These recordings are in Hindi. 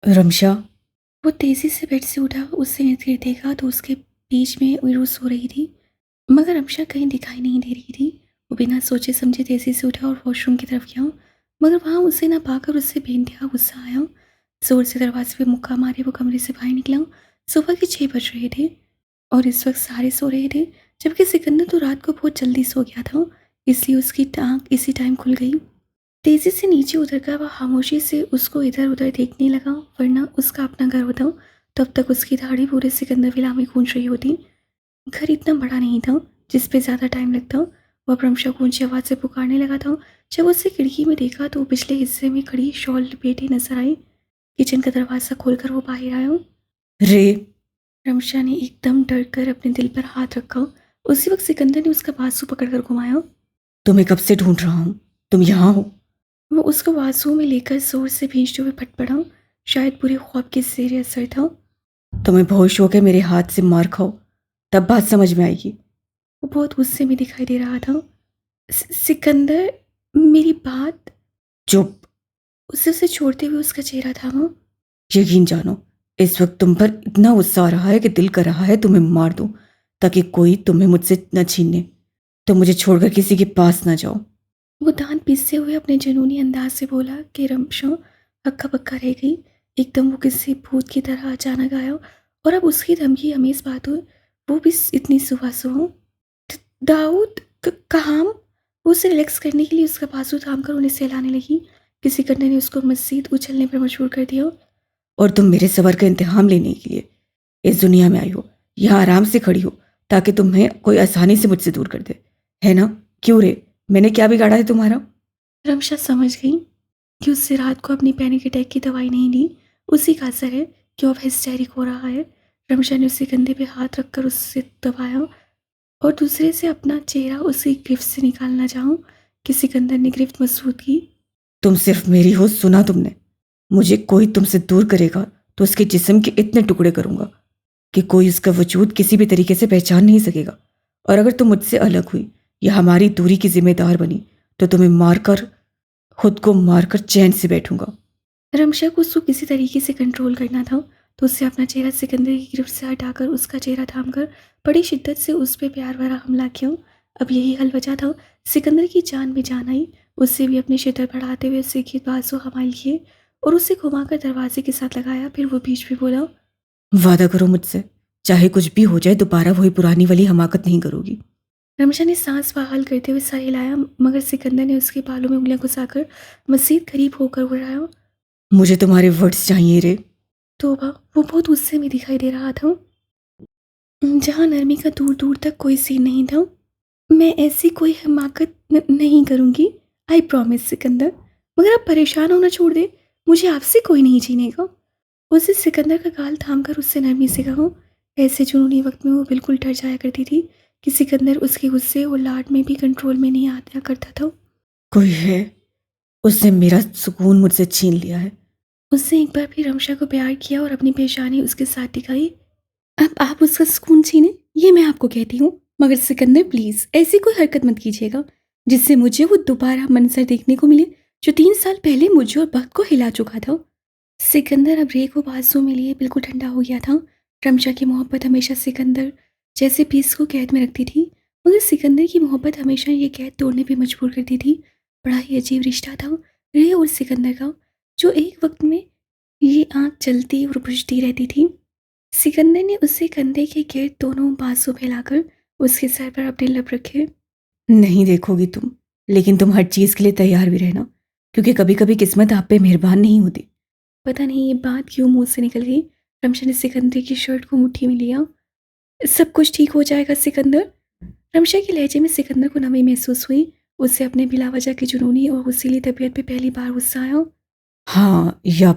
रमशा। वो तेजी से बेड से उठा। उससे इर्द गिर्द देखा तो उसके बीच में उर्रू सो रही थी, मगर रमशा कहीं दिखाई नहीं दे रही थी। वो बिना सोचे समझे तेजी से उठा और वॉशरूम की तरफ गया, मगर वहाँ उसे ना पाकर उससे बेइंतहा गुस्सा आया। जोर से दरवाजे पे मुक्का मारे वो कमरे से बाहर निकला। सुबह के 6 बज रहे थे और इस वक्त सारे सो रहे थे, जबकि सिकंदर तो रात को बहुत जल्दी सो गया था, इसलिए उसकी टांग इसी टाइम खुल गई। तेजी से नीचे उतरकर वह खामोशी से उसको इधर उधर देखने लगा, वरना उसका अपना घर होता तब तक उसकी दाढ़ी पूरे सिकंदर विला में गूंज रही होती। घर इतना बड़ा नहीं था जिस पे ज़्यादा टाइम लगता। वह प्रमशा को ऊंची आवाज़ से पुकारने लगा था। जब उसे खिड़की में देखा तो पिछले हिस्से में खड़ी शॉल लपेटे नजर आई। किचन का दरवाज़ा खोलकर वो बाहर आया। रे। रमशा ने एकदम डर कर अपने दिल पर हाथ रखा। उसी वक्त सिकंदर ने उसका बाजू पकड़कर घुमाया। तुम्हें कब से ढूंढ रहा हूँ, तुम यहाँ हो। वो उसको बाजू में लेकर जोर से भींचते हुए फट पड़ा। शायद पूरे ख्वाब के जेर असर था। तुम्हें बहुत शौक है मेरे हाथ से मार खाओ, तब बात समझ में आएगी। वो बहुत गुस्से में दिखाई दे रहा था। सिकंदर, मेरी बात। चुप। उसे छोड़ते हुए उसका चेहरा था वो। यकीन जानो, इस वक्त तुम पर इतना गुस्सा आ रहा है कि दिल कर रहा है तुम्हें मार दूं, ताकि कोई तुम्हें मुझसे न छीने। तुम मुझे छोड़कर किसी के पास ना जाओ। वो दांत पीसते हुए अपने जुनूनी अंदाज से बोला कि रमशा हक्का बक्का रह गई। एकदम वो किसी भूत की तरह अचानक आया, और अब उसकी धमकी हमें इस बात हुई, वो भी इतनी सुबह सुबह। दाऊद, कहाँ? वो उसे रिलैक्स करने के लिए उसका बाजू थाम कर उन्हें सहलाने लगी। किसी करने ने उसको मजीद उछलने पर मजबूर कर दिया। और तुम मेरे सबर का इंतहाम लेने के लिए इस दुनिया में आई हो, यहाँ आराम से खड़ी हो, ताकि तुम्हें कोई आसानी से मुझसे दूर कर दे, है ना? क्यों रे, मैंने क्या बिगाड़ा है तुम्हारा? रमशा समझ गई कि उससे रात को अपनी पैनिक अटैक की दवाई नहीं ली। उसी का असर है कि अब हिस्टेरिक हो रहा है। रमशा ने उसके कंधे पे हाथ रखकर उससे दबाया और दूसरे से अपना चेहरा उसकी गिरफ्त से निकालना चाहूं कि सिकंदर ने गिरफ्त मजबूत की। तुम सिर्फ मेरी हो, सुना तुमने? मुझे कोई तुमसे दूर करेगा तो उसके जिस्म के इतने टुकड़े करूंगा कि कोई उसका वजूद किसी भी तरीके से पहचान नहीं सकेगा। और अगर तुम मुझसे अलग हुई या हमारी दूरी की जिम्मेदार बनी, तो तुम्हें मारकर, खुद को मारकर चैन से बैठूंगा। रमशा को उसको किसी तरीके से कंट्रोल करना था, तो उससे अपना चेहरा सिकंदर की गिरफ्त से हटाकर उसका चेहरा थामकर बड़ी शिद्दत से उस पर प्यार भरा हमला किया। अब यही हल वजह था। सिकंदर की जान में जान आई। उससे भी अपनी शिद्दत बढ़ाते हुए उससे की बाजू हमाल किए और उसे घुमाकर दरवाजे के साथ लगाया। फिर वो बीच में बोला, वादा करो मुझसे, चाहे कुछ भी हो जाए दोबारा वही पुरानी वाली हमाकत नहीं करोगी। रमशा ने सांस बहाल करते हुए सर हिलाया, मगर सिकंदर ने उसके बालों में उंगलियां घुसाकर मजीद करीब होकर बुलाया। मुझे तुम्हारे वर्ड्स चाहिए रे। तोबा, वो बहुत गुस्से में दिखाई दे रहा था, जहाँ नरमी का दूर दूर तक कोई सीन नहीं था। मैं ऐसी कोई हिमाकत नहीं करूँगी, आई प्रॉमिस सिकंदर। मगर आप परेशान होना छोड़ दे, मुझे आपसे कोई नहीं छीनेगा। उसे सिकंदर का गाल थाम कर उससे नरमी से कहा। ऐसे जुनूनी वक्त में वो बिल्कुल डर जाया करती थी कि सिकंदर उसके गुस्से और लाड में भी कंट्रोल में नहीं आता करता था। कोई है, उसने मेरा सुकून मुझसे छीन लिया है। उसने एक बार फिर रमशा को प्यार किया और अपनी पेशानी उसके साथ दिखाई। अब आप उसका सुकून छीने, ये मैं आपको कहती हूँ। मगर सिकंदर प्लीज ऐसी कोई हरकत मत कीजिएगा जिससे मुझे वो दोबारा मंजर देखने को मिले जो 3 साल पहले मुझे और बख्त को हिला चुका था। सिकंदर अब रे को बाजू में लिए बिल्कुल ठंडा हो गया था। रमशा की मोहब्बत हमेशा सिकंदर जैसे पीस को कैद में रखती थी, मगर सिकंदर की मोहब्बत हमेशा ये कैद तोड़ने पे मजबूर करती थी। बड़ा ही अजीब रिश्ता था रे और सिकंदर का, जो एक वक्त में ये आँख चलती और बुझती रहती थी। सिकंदर ने उसे कंधे के गिर्द दोनों बाजू फैलाकर उसके सर पर अपने लब रखे। नहीं देखोगी तुम, लेकिन तुम हर चीज के लिए तैयार भी रहना, क्योंकि कभी कभी किस्मत आप पे मेहरबान नहीं होती। पता नहीं ये बात क्यों मुंह से निकल गई। रमशा ने सिकंदर की शर्ट को मुट्ठी में लिया। सब कुछ ठीक हो जाएगा सिकंदर। रमशा के लहजे में सिकंदर को नमी महसूस हुई। उसे अपने बिलावजह की जुनूनी और गुस्सीली तबीयत पे पहली बार गुस्सा आया, हाँ, या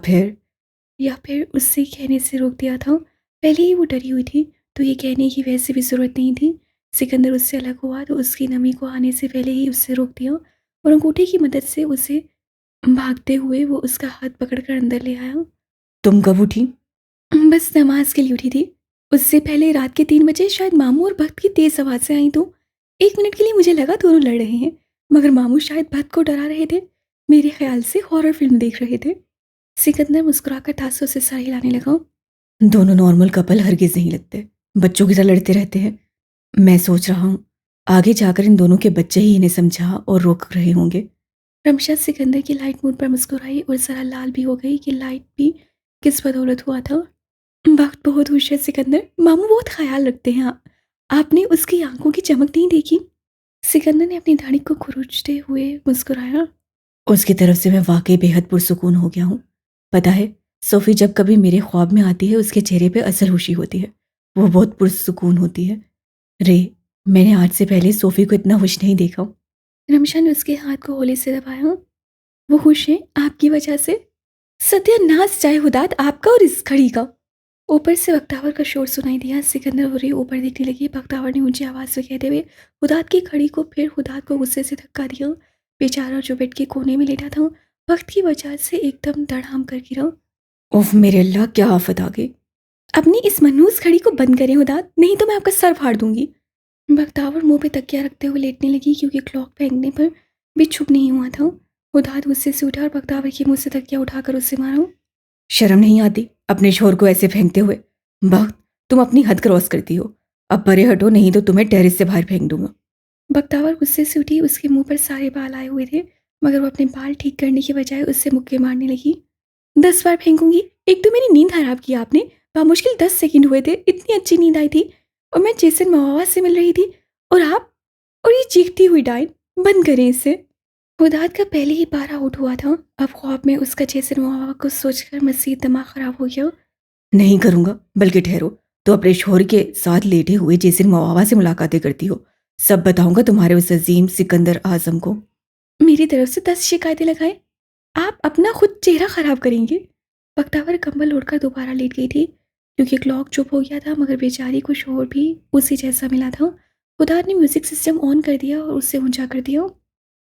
फिर उससे कहने से रोक दिया था। पहले ही वो डरी हुई थी, तो ये कहने की वैसे भी ज़रूरत नहीं थी। सिकंदर उससे अलग हुआ तो उसकी नमी को आने से पहले ही उससे रोक दिया और अंगूठे की मदद से उसे भागते हुए वो उसका हाथ पकड़कर अंदर ले आया। तुम कब उठी? बस नमाज के लिए उठी थी। उससे पहले रात के 3 बजे शायद मामू और भक्त की तेज आवाज़ से आई, तो 1 मिनट के लिए मुझे लगा दोनों लड़ रहे हैं, मगर मामू शायद भक्त को डरा रहे थे। मेरे ख्याल से हॉरर फिल्म देख रहे थे। सिकंदर मुस्कुराकर तासुर से सर हिलाने लगा। दोनों नॉर्मल कपल हरगिज नहीं लगते, बच्चों की तरह लड़ते रहते हैं। मैं सोच रहा हूँ आगे जाकर इन दोनों के बच्चे ही इन्हें समझा और रोक रहे होंगे। रमशा सिकंदर की लाइट मूड पर मुस्कुराई और जरा लाल भी हो गई कि लाइट भी किस बदौलत हुआ था। वक्त बहुत खुश है सिकंदर, मामू बहुत ख्याल रखते हैं। आपने उसकी आंखों की चमक नहीं देखी? सिकंदर ने अपनी दाढ़ी को खुरचते हुए मुस्कुराया। उसकी तरफ से मैं वाकई बेहद पुरसुकून हो गया हूँ। पता है, सोफी जब कभी मेरे ख्वाब में आती है उसके चेहरे पे असल खुशी होती है। वो बहुत पुरसुकून होती है। रे, मैंने आज से पहले सोफी को इतना खुश नहीं देखा। रमशा ने उसके हाथ को होली से दबाया। वो खुश है आपकी वजह से। सत्यानाश चाहे हुदात आपका और इस घड़ी का। ऊपर से बख्तावर का शोर सुनाई दिया। सिकंदर हो रही ऊपर देखने लगी। बख्तावर ने ऊंची आवाज से कहते हुए हुदात की घड़ी को फिर हुदात को गुस्से से धक्का दिया। बेचारा जो बेड के कोने में लेटा था वक्त की वजह से एकदम धड़ाम कर गिरा। उफ मेरे अल्लाह, क्या आफत आ गई। अपनी इस मनहूस घड़ी को बंद करें हुदात, नहीं तो मैं आपका सर फाड़ दूंगी। बख्तावर मुंह पे तकिया रखते हुए लेटने लगी क्योंकि क्लॉक फेंकने पर भी चुप नहीं हुआ था। हुदात गुस्से से उठा और बख्तावर के मुंह से तकिया उठाकर उससे मारा। शर्म नहीं आती अपने शोर को ऐसे फेंकते हुए? बख्त, तुम अपनी हद क्रॉस करती हो। अब परे हटो, नहीं तो तुम्हें टेरेस से बाहर फेंक दूंगा। बख्तावर गुस्से से उठी। उसके मुंह पर सारे बाल आए हुए थे मगर वो अपने बाल ठीक करने के बजाय उससे मुक्के मारने लगी। 10 बार फेंकूंगी। एक तो मेरी नींद खराब की आपने। बामुश्किल 10 सेकंड हुए थे, इतनी अच्छी नींद आई थी और मैं जेसन मवावा से मिल रही थी और आप और ये चीखती हुई डायन। बंद करें इसे। खुदात का पहले ही पारा आउट हुआ था। अब ख्वाब में उसका जेसन मवावा को सोचकर मजीद दिमाग खराब हो गया। नहीं करूंगा, बल्कि ठहरो, तो अपने शोहर के साथ लेटे हुए जेसिन मवावा से मुलाकातें करती हो। सब बताऊंगा तुम्हारे उस अजीम सिकंदर आजम को। मेरी तरफ से 10 शिकायतें लगाए, आप अपना खुद चेहरा खराब करेंगे। बख्तावर कंबल ओढ़कर दोबारा लेट गई थी क्योंकि क्लॉक चुप हो गया था मगर बेचारी को शोर भी उसी जैसा मिला था। खुदा ने म्यूजिक सिस्टम ऑन कर दिया और उससे ऊंचा कर दिया।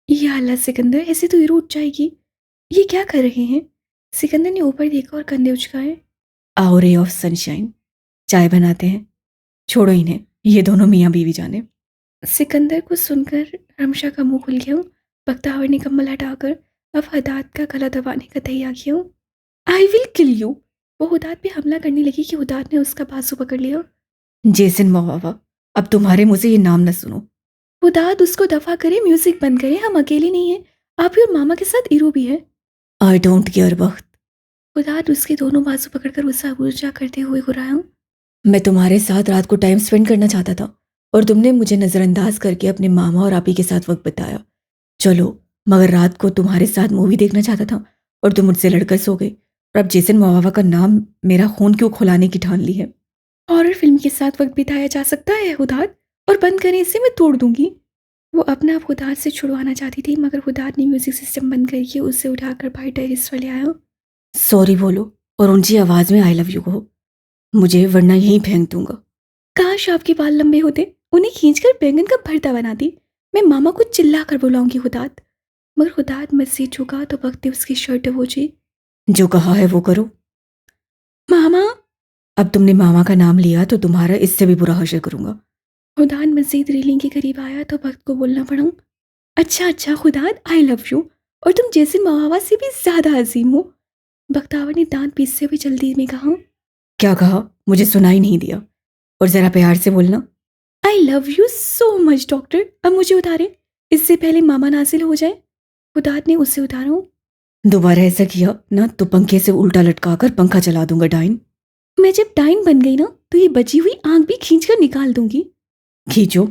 या अल्लाह सिकंदर, ऐसे तो हीरो उठ जाएगी। ये क्या कर रहे हैं? सिकंदर ने ऊपर देखा और कंधे उचकाए। आओ रे ऑफ सनशाइन, चाय बनाते हैं। छोड़ो इन्हें, ये दोनों मियाँ बीवी जाने। सिकंदर को सुनकर रमशा का मुंह खुल गया। बख्तावर ने कम्बल हटाकर अब हदात का गला दबाने का तैयार किया। I will kill you. वो हुदात पे हमला करने लगी कि हुदात ने उसका बाजू पकड़ लिया। जेसिन मवावा, अब तुम्हारे मुंह से ये नाम न सुनो। हुदात उसको दफा करे, म्यूजिक बंद करे, हम अकेले नहीं हैं। आप ही और मामा के साथ ईरो भी है। आई डोंट केयर बख्त। हुदात उसके दोनों बाजू पकड़कर उसका गुर्जा करते हुए घुराया। मैं तुम्हारे साथ रात को टाइम स्पेंड करना चाहता था और तुमने मुझे नज़रअंदाज करके अपने मामा और आपी के साथ वक्त बिताया। चलो, मगर रात को तुम्हारे साथ मूवी देखना चाहता था और तुम मुझसे लड़कर सो गए। और अब जेसन मवावा का नाम मेरा खून क्यों खुलाने की ठान ली है? हॉरर फिल्म के साथ वक्त बिताया जा सकता है हुदात, और बंद करें इसे, मैं तोड़ दूंगी। वो अपना आप हुदात से छुड़वाना चाहती थी मगर हुदात ने म्यूजिक सिस्टम बंद करके उसे उठाकर बाहर टेरिस पर ले आया। सॉरी बोलो और ऊंची आवाज में आई लव यू कहो मुझे, वरना यहीं फेंक दूंगा। काश आपके बाल लंबे होते, उन्हें खींचकर बैंगन का भरता बनाती। मैं मामा को चिल्ला कर बुलाऊंगी हुदात। मगर हुदात मस्जिद झुका तो वक्त उसकी शर्ट दबोची। जो कहा है वो करो। मामा। अब तुमने मामा का नाम लिया तो तुम्हारा इससे भी बुरा हशर करूंगा। हुदात मस्जिद रेलिंग के करीब आया तो वक्त को बोलना पड़ा। अच्छा अच्छा हुदात, आई लव यू, और तुम जैसे मवावा से भी ज्यादा अजीम हो। बख्तावर ने दांत पीसते हुए जल्दी में कहा। क्या कहा? मुझे सुनाई नहीं दिया। और जरा प्यार से बोलना। I love you so much doctor, अब मुझे उतारे, इससे पहले मामा नाजिल हो जाए। हुदात ने उससे उतारा। दोबारा ऐसा किया ना तो पंखे से उल्टा लटकाकर पंखा चला दूंगा डाइन। मैं जब डाइन बन गई ना तो ये बची हुई आंख भी खींचकर निकाल दूंगी। खींचो।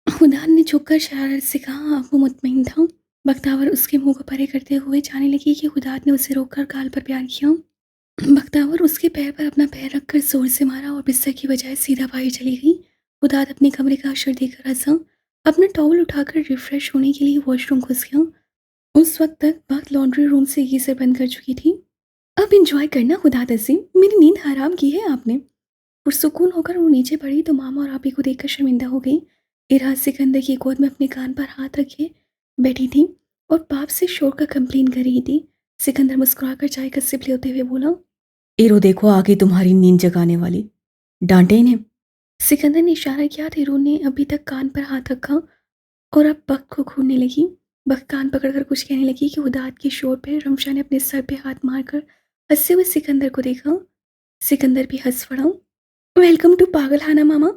हुदात ने झुककर शरारत से कहा। अब वो मुतमईन था। बख्तावर उसके मुंह को परे करते हुए जाने लगी कि हुदात ने उसे रोककर गाल पर प्यार किया। बख्तावर उसके पैर पर अपना पैर रखकर जोर से मारा और बिस्तर की बजाय सीधा बाहर चली गई। हुदात अपने कमरे का अशर देखकर हंसा। अपना टॉवल उठाकर रिफ्रेश होने के लिए वॉशरूम घुस गया। उस वक्त तक वक्त लॉन्ड्री रूम से गीजर बंद कर चुकी थी। अब इंजॉय करना हुदात अजीम, मेरी नींद हराम की है आपने। पुरसुकून होकर वो नीचे पड़ी तो मामा और आपी को देखकर शर्मिंदा हो गई। इराज सिकंदर की गोद में अपने कान पर हाथ रखे बैठी थी और बाप से शोर का कंप्लेन कर रही थी। सिकंदर मुस्कुराकर चाय का सिप लेते हुए बोला। एरो देखो, आ गई तुम्हारी नींद जगाने वाली। डांटे इन्हें। सिकंदर ने इशारा किया। हीरो ने अभी तक कान पर हाथ रखा और अब बख्त को घूरने लगी। बख्त कान पकड़कर कुछ कहने लगी कि हुदात के शोर पे रमशा ने अपने सर पे हाथ मारकर हंसते हुए सिकंदर को देखा। सिकंदर भी हंस पड़ा। वेलकम टू पागलखाना मामा।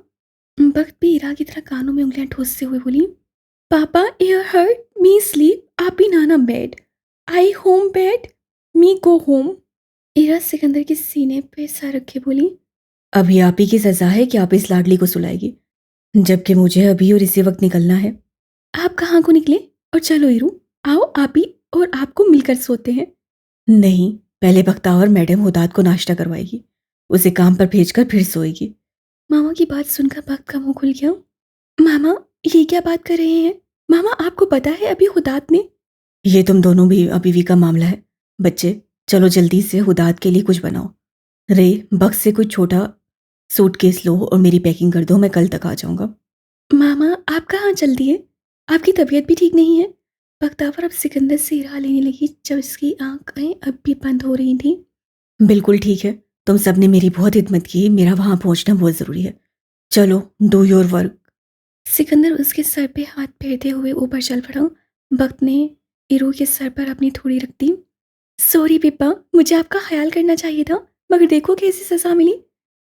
भक्त भी इरा की तरह कानों में उंगलियां ठूसते हुए बोली, पापा एयर हर्ट मी स्लीप आप ही नाना bed I home bade me go home. Ira Sikandar के सीने पे सर रखे बोली, अभी आप ही की सजा है कि आप इस लाडली को सुलाएगी, जबकि मुझे अभी और इसी वक्त निकलना है। आप कहाँ को निकले? और चलो इरू, आओ आप ही और आपको मिलकर सोते हैं। नहीं, पहले बख्तावर मैडम हुदाद को नाश्ता करवाएगी, उसे काम पर भेजकर फिर सोएगी। मामा की बात सुनकर भक्त का मुंह खुल गया। मामा ये क्या बात कर रहे हैं? मामा आपको पता है अभी हुदात ने। ये तुम दोनों भी अभी का मामला है। बच्चे चलो जल्दी से हुदाद के लिए कुछ बनाओ। रे, बक्स से कुछ छोटा सूटकेस लो और मेरी पैकिंग कर दो, मैं कल तक आ जाऊंगा। मामा आप कहाँ चल दिए? आपकी तबीयत भी ठीक नहीं है। बख्तावर अब सिकंदर से इरा लेने लगी जब इसकी आंखें अब भी बंद हो रही थी। बिल्कुल ठीक है, तुम सबने मेरी बहुत हिम्मत की, मेरा वहां पहुंचना बहुत जरूरी है। चलो डू योर वर्क। सिकंदर उसके सर पे हाथ फेरते हुए ऊपर चल पड़ा। भक्त ने इरो के सर पर अपनी थोड़ी रख दी। सॉरी पिप्पा, मुझे आपका ख्याल करना चाहिए था, मगर देखो कैसी सजा मिली।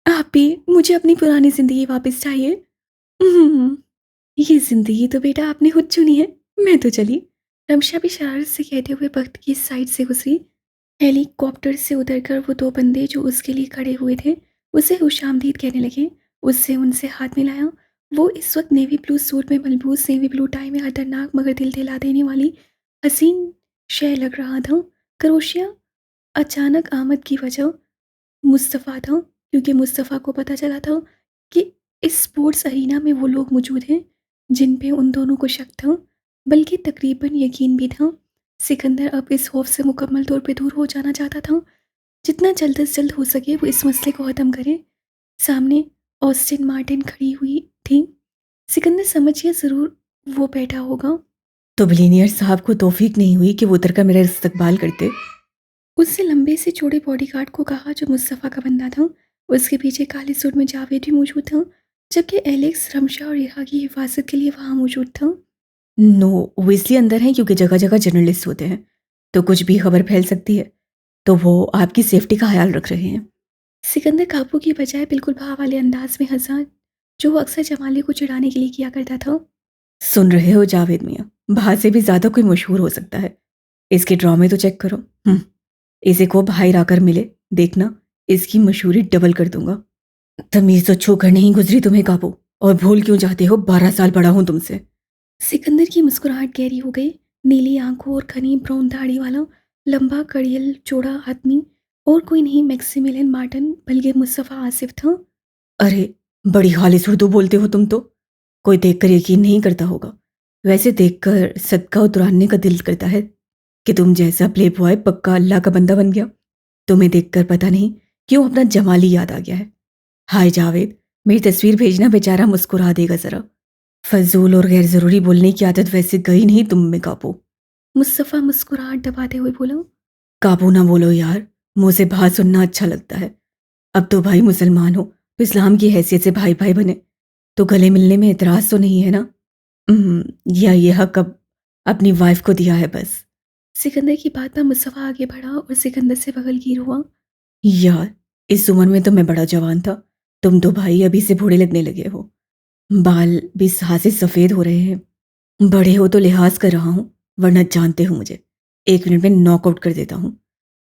आप भी, मुझे अपनी पुरानी जिंदगी वापस चाहिए। हम्म, ये जिंदगी तो बेटा आपने खुद चुनी है, मैं तो चली। रमशा भी शरारत से कहते हुए भक्त की साइड से गुजरी। हेलीकॉप्टर से उतरकर वो दो बंदे जो उसके लिए खड़े हुए थे उसे खुशामदीद कहने लगे। उससे उनसे हाथ मिलाया। वो इस वक्त नेवी ब्लू सूट में मलबूस नेवी ब्लू टाई में खतरनाक मगर दिल दिला देने वाली हसीन शय लग रहा था। क्रोशिया अचानक आमद की वजह मुस्तफ़ा था, क्योंकि मुस्तफ़ा को पता चला था कि इस स्पोर्ट्स अरीना में वो लोग मौजूद हैं जिन पे उन दोनों को शक था, बल्कि तकरीबन यकीन भी था। सिकंदर अब इस खौफ से मुकम्मल तौर पे दूर हो जाना चाहता था। जितना जल्द से जल्द हो सके वो इस मसले को ख़त्म करे। सामने ऑस्टिन मार्टिन खड़ी हुई थी। सिकंदर समझ गया ज़रूर वो बैठा होगा। तो बिलीनियर साहब को तौफीक नहीं हुई कि वो उतरकर मेरा इस्तकबाल करते। उससे लंबे से चौड़े बॉडीगार्ड को कहा जो मुस्तफ़ा का बंदा था। उसके पीछे काले सूट में जावेद भी मौजूद था, जबकि एलेक्स रमशा और इरा की हिफाजत के लिए वहाँ मौजूद था। नो, वो इसलिए अंदर हैं क्योंकि जगह जगह जर्नलिस्ट होते हैं, तो कुछ भी खबर फैल सकती है, तो वो आपकी सेफ्टी का ख्याल रख रहे हैं। सिकंदर काबू की बजाय बिल्कुल भाव वाले अंदाज में हंसा, जो वो अक्सर जमाली को चिढ़ाने के लिए किया करता था। सुन रहे हो जावेद मियाँ, बाहर से भी ज्यादा कोई मशहूर हो सकता है। इसके ड्रामे तो चेक करो। इसे को भाई आकर मिले, देखना इसकी मशहूरी डबल कर दूंगा। तमीज तो छूकर नहीं गुजरी तुम्हें काबू, और भूल क्यों जाते हो, 12 साल बड़ा हूं तुमसे। सिकंदर की मुस्कुराहट गहरी हो गई। नीली आंखों और घनी ब्राउन दाढ़ी वाला लंबा कड़ियल चौड़ा आदमी और कोई नहीं मैक्सिमिलियन मार्टिन बल्कि मुस्तफ़ा आसिफ था। अरे, बड़ी खालिस उर्दू बोलते हो तुम तो, कोई देखकर यकीन नहीं करता होगा। वैसे देखकर सदका उतराने का दिल करता है कि तुम जैसा प्ले बॉय पक्का अल्लाह का बंदा बन गया। तुम्हें देखकर पता नहीं क्यों अपना जमाली याद आ गया है। हाय जावेद, मेरी तस्वीर भेजना, बेचारा मुस्कुरा देगा जरा। फजूल और गैर जरूरी बोलने की आदत वैसे गई नहीं तुम में काबू। मुस्तफ़ा मुस्कुराहट दबाते हुए बोला, काबू ना बोलो यार, मुंह से बात सुनना अच्छा लगता है। अब तो भाई मुसलमान हो तो इस्लाम की हैसियत से भाई भाई बने, तो गले मिलने में एतराज तो नहीं है ना? या ये हक अब अपनी वाइफ को दिया है बस। सिकंदर की बात पर मुस्तफ़ा आगे बढ़ा और सिकंदर से बगलगीर हुआ। यार, इस उम्र में तो मैं बड़ा जवान था, तुम तो भाई अभी से बूढ़े लगने लगे हो। बाल भी से सफेद हो रहे हैं। बड़े हो तो लिहाज कर रहा हूं, वरना जानते हो मुझे 1 मिनट में नॉकआउट कर देता हूं।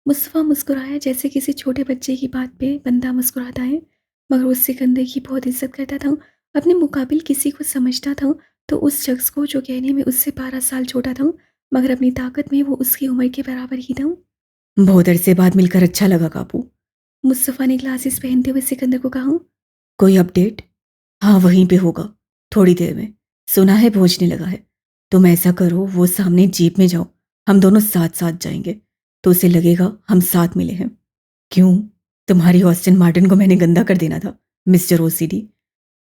मुस्तफ़ा मुस्कुराया जैसे किसी छोटे बच्चे की बात पे बंदा मुस्कुराता है, मगर उस सिकंदर की बहुत इज्जत करता था। अपने मुकाबिल किसी को समझता था तो उस शख्स को जो कहने में उससे 12 साल छोटा था, मगर अपनी ताकत में वो उसकी उम्र के बराबर ही था। बहुत अरसे बाद मिलकर अच्छा लगा काबू। मुस्तफ़ा ने ग्लासेस पहनते हुए सिकंदर को कहा, कोई अपडेट? हाँ, वहीं पे होगा थोड़ी देर में, सुना है पहुंचने लगा है। तुम ऐसा करो, वो सामने जीप में जाओ, हम दोनों साथ साथ जाएंगे, तो उसे लगेगा हम साथ मिले हैं। क्यों, तुम्हारी ऑस्टिन मार्टिन को मैंने गंदा कर देना था, मिस्टर ओसीडी।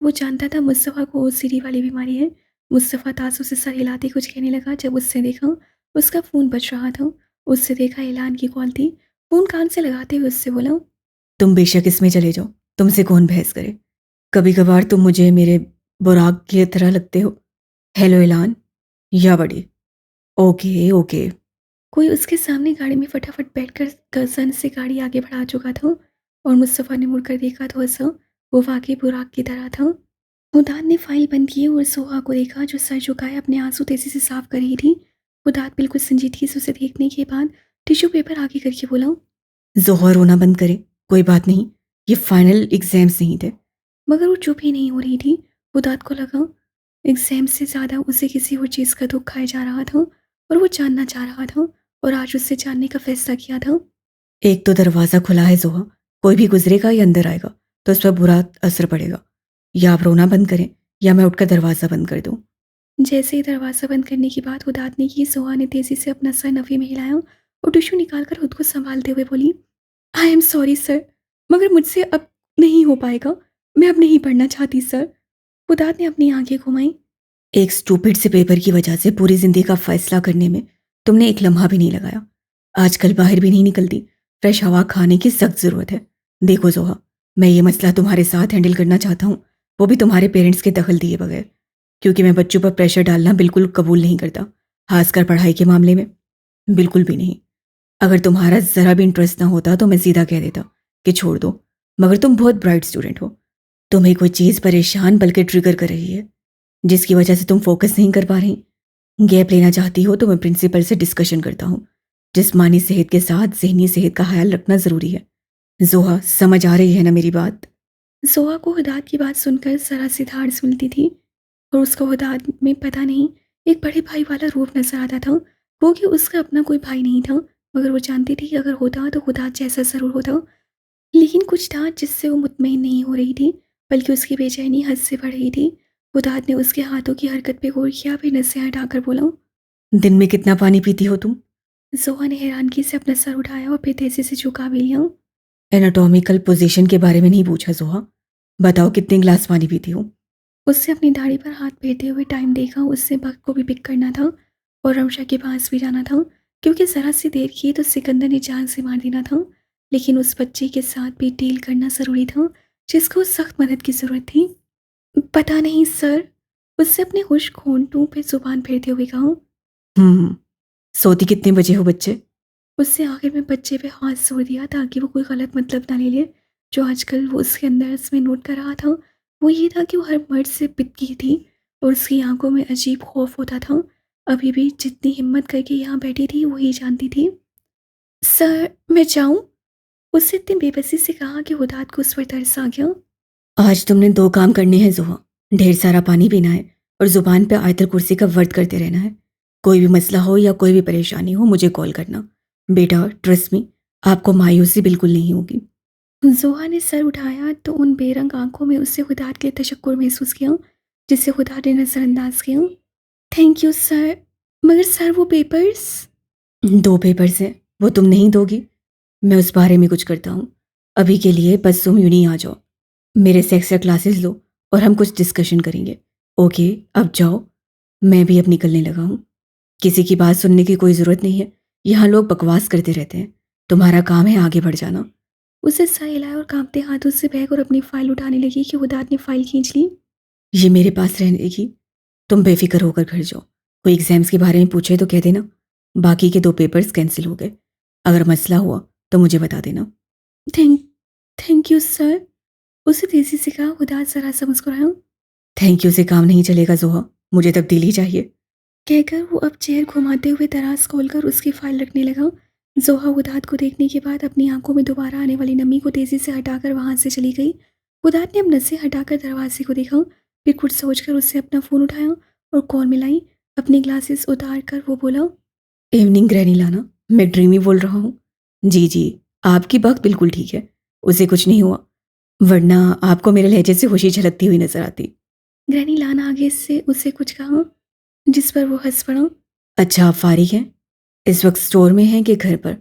वो जानता था मुस्तफ़ा को ओसीडी वाली बीमारी है। मुस्तफ़ा तासुब से सर हिलाते कुछ कहने लगा जब उससे देखा उसका फ़ोन बज रहा था। उससे देखा ऐलान की कॉल थी। फ़ोन कान से लगाते हुए उससे बोला, तुम बेशक इसमें चले जाओ, तुमसे कौन बहस करे। कभी कभार तुम मुझे मेरे बुराक की तरह लगते हो। हेलो ऐलान, या बड़ी। ओके ओके, कोई उसके सामने गाड़ी में फटाफट बैठकर गर्दन से गाड़ी आगे बढ़ा चुका था और मुस्तफ़ा ने मुड़कर देखा तो हंसा। वो वाकई बुराक की तरह था। हुदाद ने फाइल बंद की और सोहा को देखा जो सर झुकाए अपने आंसू तेजी से साफ कर रही थी। हुदाद बिल्कुल संजीदगी से उसे देखने के बाद टिश्यू पेपर आगे करके बोला, जोहा रोना बंद करे, कोई बात नहीं, ये फाइनल एग्जाम्स नहीं थे। मगर वो चुप ही नहीं हो रही थी। हुदाद को लगा एग्जाम से ज़्यादा उसे किसी और चीज़ का दुख खाया जा रहा था और वो जानना चाह रहा था और आज उससे जानने का फैसला किया था। एक तो दरवाज़ा खुला है जोहा, कोई भी गुजरेगा या अंदर आएगा तो उस पर बुरा असर पड़ेगा। या आप रोना बंद करें या मैं उठकर दरवाज़ा बंद कर दूँ। जैसे ही दरवाज़ा बंद करने की बात हुदाद ने की, सोहा ने तेज़ी से अपना सर नफ़ी में हिलाया और टिश्यू निकालकर खुद को संभालते हुए बोली, आई एम सॉरी सर, मगर मुझसे अब नहीं हो पाएगा। मैं अब नहीं पढ़ना चाहती सर। हुदाद ने अपनी आंखें घुमाई। एक स्टूपिड से पेपर की वजह से पूरी जिंदगी का फैसला करने में तुमने एक लम्हा भी नहीं लगाया। आजकल बाहर भी नहीं निकलती, फ्रेश हवा खाने की सख्त ज़रूरत है। देखो जोहा, मैं ये मसला तुम्हारे साथ हैंडल करना चाहता हूँ, वो भी तुम्हारे पेरेंट्स के दखल दिए बगैर, क्योंकि मैं बच्चों पर प्रेशर डालना बिल्कुल कबूल नहीं करता, खासकर पढ़ाई के मामले में। बिल्कुल भी नहीं। अगर तुम्हारा ज़रा भी इंटरेस्ट ना होता तो मैं सीधा कह देता कि छोड़ दो, मगर तुम बहुत ब्राइट स्टूडेंट हो। तुम्हें कोई चीज़ परेशान बल्कि ट्रिगर कर रही है, जिसकी वजह से तुम फोकस नहीं कर पा रही। गैप लेना चाहती हो तो मैं प्रिंसिपल से डिस्कशन करता हूँ। जिस्मानी सेहत के साथ जहनी सेहत का ख्याल रखना ज़रूरी है। जोहा, समझ आ रही है ना मेरी बात? सोहा को हुदाद की बात सुनकर जरा सी धाड़ सुलती थी और उसको हुदाद में पता नहीं एक बड़े भाई वाला रूप नजर आता था। वो कि उसका अपना कोई भाई नहीं था, मगर वो जानती थी कि अगर होता तो हुदाद जैसा ज़रूर होता। लेकिन कुछ था जिससे वो मुतमईन नहीं हो रही थी, बल्कि उसकी बेचैनी हद से बढ़ रही थी। हुदाद ने उसके हाथों की हरकत पे गौर किया, फिर नसें हटाकर बोला, दिन में कितना पानी पीती हो तुम? जोहा ने हैरानगी से अपना सर उठाया और फिर तेजी से झुका भी लिया। एनाटॉमिकल पोजीशन के बारे में नहीं पूछा जोहा, बताओ कितने गिलास पानी पीती हो? उससे अपनी दाढ़ी पर हाथ फेरते हुए टाइम देखा। उससे वक्त को भी पिक करना था और रमशा के पास भी जाना था, क्योंकि ज़रा सी देर की तो सिकंदर ने जान से मार देना था। लेकिन उस बच्चे के साथ भी डील करना ज़रूरी था जिसको सख्त मदद की ज़रूरत थी। पता नहीं सर, उससे अपने खुश्क होंठों पे जुबान फेरते हुए कहा। हम्म, सोती कितने बजे हो बच्चे? उससे आखिर में बच्चे पे हाथ जोड़ दिया ताकि वो कोई गलत मतलब ना ले ले। जो आजकल वो उसके अंदर इसमें नोट कर रहा था वो ये था कि वो हर मर्द से बिकती थी और उसकी आंखों में अजीब खौफ होता था। अभी भी जितनी हिम्मत करके यहाँ बैठी थी वही जानती थी। सर, मैं जाऊँ? उससे इतनी बेबसी से कहा कि हुदाद को उस पर तरस आ गया। आज तुमने दो काम करने हैं जोहा, ढेर सारा पानी पीना है और जुबान पे आयतल कुर्सी का वर्द करते रहना है। कोई भी मसला हो या कोई भी परेशानी हो मुझे कॉल करना। बेटा ट्रस्ट मी, आपको मायूसी बिल्कुल नहीं होगी। जोहा ने सर उठाया तो उन बेरंग आंखों में उससे हुदाद के लिए तशक्कुर महसूस किया, जिसे हुदाद ने नज़रअंदाज किया। थैंक यू सर, मगर सर वो पेपर्स। दो पेपर्स हैं, वो तुम नहीं दोगी? मैं उस बारे में कुछ करता हूँ। अभी के लिए बस तुम यूं ही आ जाओ, मेरे से एक्स्ट्रा क्लासेस लो और हम कुछ डिस्कशन करेंगे। ओके, अब जाओ, मैं भी अब निकलने लगा हूँ। किसी की बात सुनने की कोई ज़रूरत नहीं है, यहाँ लोग बकवास करते रहते हैं। तुम्हारा काम है आगे बढ़ जाना। उसे सर हिलाया और कांपते हाथों से बैग और अपनी फाइल उठाने लगी कि हुदाद ने फाइल खींच ली। ये मेरे पास रहने देगी, तुम बेफिक्र होकर घर जाओ। कोई एग्जाम्स के बारे में पूछे तो कह देना बाकी के दो पेपर्स कैंसिल हो गए। अगर मसला हुआ तो मुझे बता देना। थैंक थैंक यू सर, उसे तेजी से कहा। हुदाद जरा सा मुस्कुराया। थैंक यू से काम नहीं चलेगा जोहा, मुझे तब्दीली चाहिए। कहकर वो अब चेयर घुमाते हुए दराज खोलकर उसकी फाइल रखने लगा। जोहा हुदाद को देखने के बाद अपनी आंखों में दोबारा आने वाली नमी को तेजी से हटाकर वहां से चली गई। हुदाद ने अब नसें हटाकर दरवाजे को देखा, फिर कुछ सोचकर उससे अपना फ़ोन उठाया और कॉल मिलाई। अपनी ग्लासेस उतार कर वो बोला, इवनिंग ग्रैनी लाना, मैं ड्रीमी बोल रहा हूँ। जी जी, आपकी बात बिल्कुल ठीक है, उसे कुछ नहीं हुआ, वरना आपको मेरे लहजे से खुशी झलकती हुई नजर आती। ग्रैनी लाना आगे से उसे कुछ कहा, जिस पर वो हंस पड़ा। अच्छा, आप फारिग हैं? इस वक्त स्टोर में हैं कि घर पर?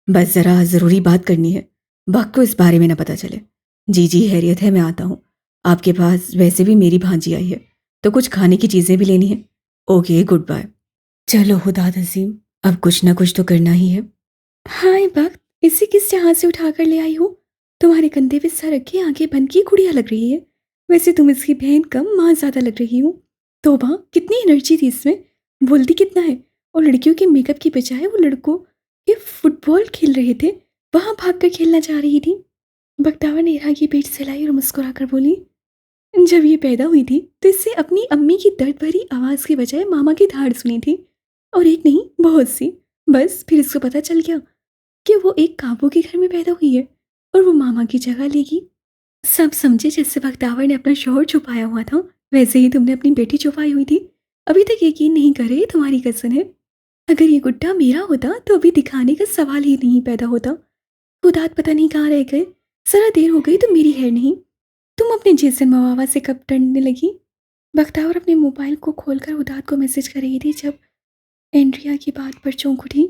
बस ज़रा ज़रूरी बात करनी है, बाक को इस बारे में ना पता चले। जी जी, हैरियत है, मैं आता हूँ। आपके पास वैसे भी मेरी भांजी आई है तो कुछ खाने की चीज़ें भी लेनी है। Okay, good bye. चलो हुदाद अजीम, अब कुछ ना कुछ तो करना ही है। हाय वक्त, इसे किस जहां से उठा कर ले आई हो? तुम्हारे कंधे पे सर रखे आंखें बंद की गुड़िया लग रही है। वैसे तुम इसकी बहन कम माँ ज्यादा लग रही हो। तोबा, कितनी एनर्जी थी इसमें, बोलती कितना है। और लड़कियों के मेकअप की बजाय वो लड़कों के फुटबॉल खेल रहे थे, वहाँ भागकर खेलना चाह रही थी। बख्तावर ने इरा की पीठ सहलाई और मुस्कुराकर बोली, जब ये पैदा हुई थी तो इससे अपनी अम्मी की दर्द भरी आवाज़ की बजाय मामा की धाड़ सुनी थी, और एक नहीं बहुत सी। बस फिर इसको पता चल गया कि वो एक काबू के घर में पैदा हुई है और वो मामा की जगह लेगी। सब समझे जैसे बख्तावर ने अपना शौहर छुपाया हुआ था, वैसे ही तुमने अपनी बेटी छुपाई हुई थी। अभी तक यकीन नहीं कर रहे, तुम्हारी कज़न है। अगर ये गुड्डा मेरा होता तो अभी दिखाने का सवाल ही नहीं पैदा होता। खुदात पता नहीं कहाँ रह गए, जरा देर हो गई तो मेरी खैर नहीं। तुम अपने जेसन मवावा से कब डरने लगी? बख्तावर अपने मोबाइल को खोलकर उदात को मैसेज कर रही थी जब एंड्रिया की बात पर चौंक उठी।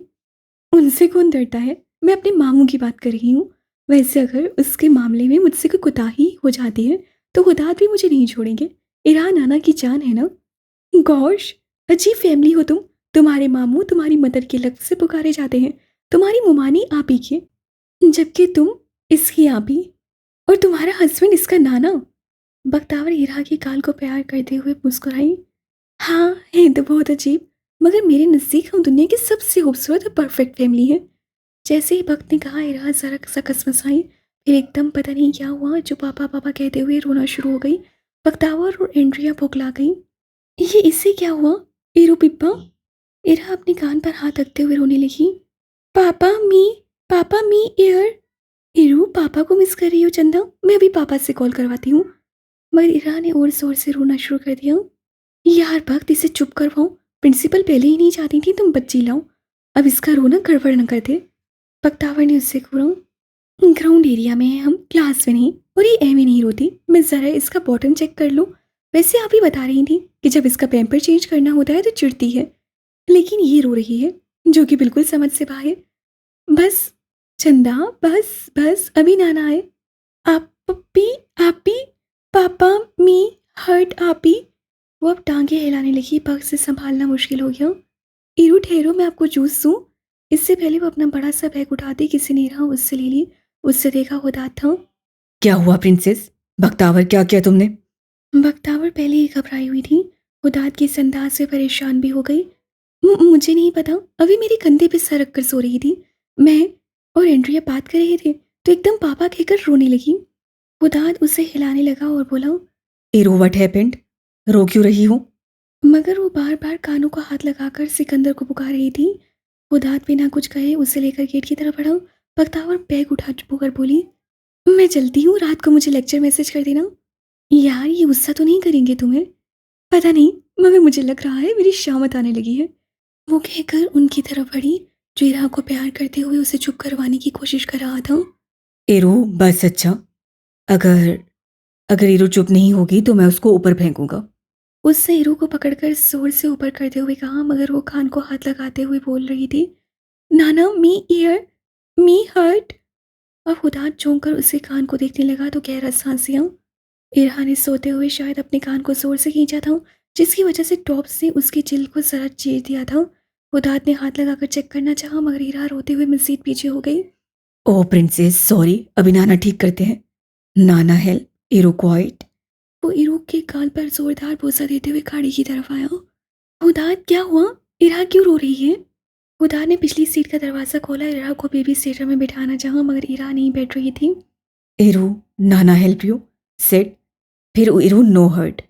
उनसे कौन डरता है, मैं अपने मामू की बात कर रही हूँ। वैसे अगर उसके मामले में मुझसे कोई कोताही हो जाती है तो खुदात भी मुझे नहीं छोड़ेंगे। ईरान नाना की जान है ना। गौश, अजीब फैमिली हो तुम। तुम्हारे मामू तुम्हारी मदर के लफ्ज से पुकारे जाते हैं, तुम्हारी मुमानी आपी के, जबकि तुम इसकी आपी और तुम्हारा हस्बैंड इसका नाना। बख्तावर ईरा की गाल को प्यार करते हुए मुस्कुराई। हाँ है तो बहुत अजीब, मगर मेरे नज़दीक हम दुनिया की सबसे खूबसूरत और परफेक्ट फैमिली है। जैसे ही भक्त ने कहा इरा जरा सा कसमसाई, फिर एकदम पता नहीं क्या हुआ जो पापा पापा कहते हुए रोना शुरू हो गई। बख्तावर और एंड्रिया भुगला गई। ये इससे क्या हुआ? इरो पिप्पा। इरा अपने कान पर हाथ रखते हुए रोने लगी। पापा मी एयर। इरू, पापा को मिस कर रही हो चंदा? मैं अभी पापा से कॉल करवाती हूँ। मगर इरा ने और जोर से रोना शुरू कर दिया। यार भक्त, इसे चुप करवाओ। प्रिंसिपल पहले ही नहीं चाहती थी तुम बच्ची लाओ, अब इसका रोना गड़बड़ न कर दे। बख्तावर ने उससे कहा, ग्राउंड एरिया में है हम, क्लास में नहीं, और ये एम नहीं रोती। मैं ज़रा इसका बॉटम चेक कर लूँ। वैसे आप ही बता रही थी कि जब इसका पैम्पर चेंज करना होता है तो चिढ़ती है, लेकिन ये रो रही है जो कि बिल्कुल समझ से बाहर है। बस चंदा, बस बस, अभी नाना आए। आप पप्पी, आपी, पापा मी हर्ट आपी। वो अब टांगे हिलाने लगी, पग से संभालना मुश्किल हो गया। इरू ठहरो, मैं आपको जूस दूँ। इससे पहले वो अपना बड़ा सा बैग उठाती किसी ने रहा उससे ले ली। उससे देखा खुदा था। क्या हुआ प्रिंसेस? बख्तावर, क्या किया तुमने? बख्तावर पहले ही घबराई हुई थी, खुदात की इस अंदाज से परेशान भी हो गई। मुझे नहीं पता, अभी मेरे कंधे पे सर रख कर सो रही थी मैं, और एंड्रिया बात कर रहे थे तो एकदम पापा कहकर रोने लगी। खुदात उसे हिलाने लगा और बोला, एरो, व्हाट हैपेंड? रो क्यों रही हो? मगर वो बार बार कानों को हाथ लगाकर सिकंदर को पुकार रही थी। खुदात बिना कुछ कहे उसे लेकर गेट की तरफ बढ़ा। बख्तावर बैग उठा चुप कर बोली, मैं चलती हूँ, रात को मुझे लेक्चर मैसेज कर देना। यार ये गुस्सा तो नहीं करेंगे तुम्हें? पता नहीं, मगर मुझे लग रहा है मेरी शामत आने लगी है। वो कहकर उनकी तरफ बढ़ी जो इरा को प्यार करते हुए उसे चुप करवाने की कोशिश कर रहा था। एरो, बस अच्छा। अगर अगर एरो चुप नहीं होगी तो मैं उसको ऊपर फेंकूंगा। उसने इरू को पकड़कर जोर से ऊपर करते हुए कहा, मगर वो कान को हाथ लगाते हुए बोल रही थी, नाना मी ईयर, मी हर्ट। अब खुदा चौंक कर उसे कान को देखने लगा तो गहरा सांस लिया। इरहा ने सोते हुए शायद अपने कान को जोर से खींचा था, जिसकी वजह से टॉप्स ने उसके चिल को जरा चीर दिया था। खुदात ने हाथ लगाकर चेक करना चाहा, मगर इरहा रोते हुए मजीद पीछे हो गई। ओह प्रिंसेस, सॉरी, अभी नाना ठीक करते हैं। नाना हेल्प, एरो क्वाइट। वो इरू के गाल पर जोरदार बोसा देते हुए खाड़ी की तरफ आया। खुदात, क्या हुआ? इरहा क्यों रो रही है? खुदा ने पिछली सीट का दरवाज़ा खोला। इरा को बेबी सीटर में बिठाना चाहा, मगर इरा नहीं बैठ रही थी। Arrow, Nana help you set. फिर एरो, नो हर्ट।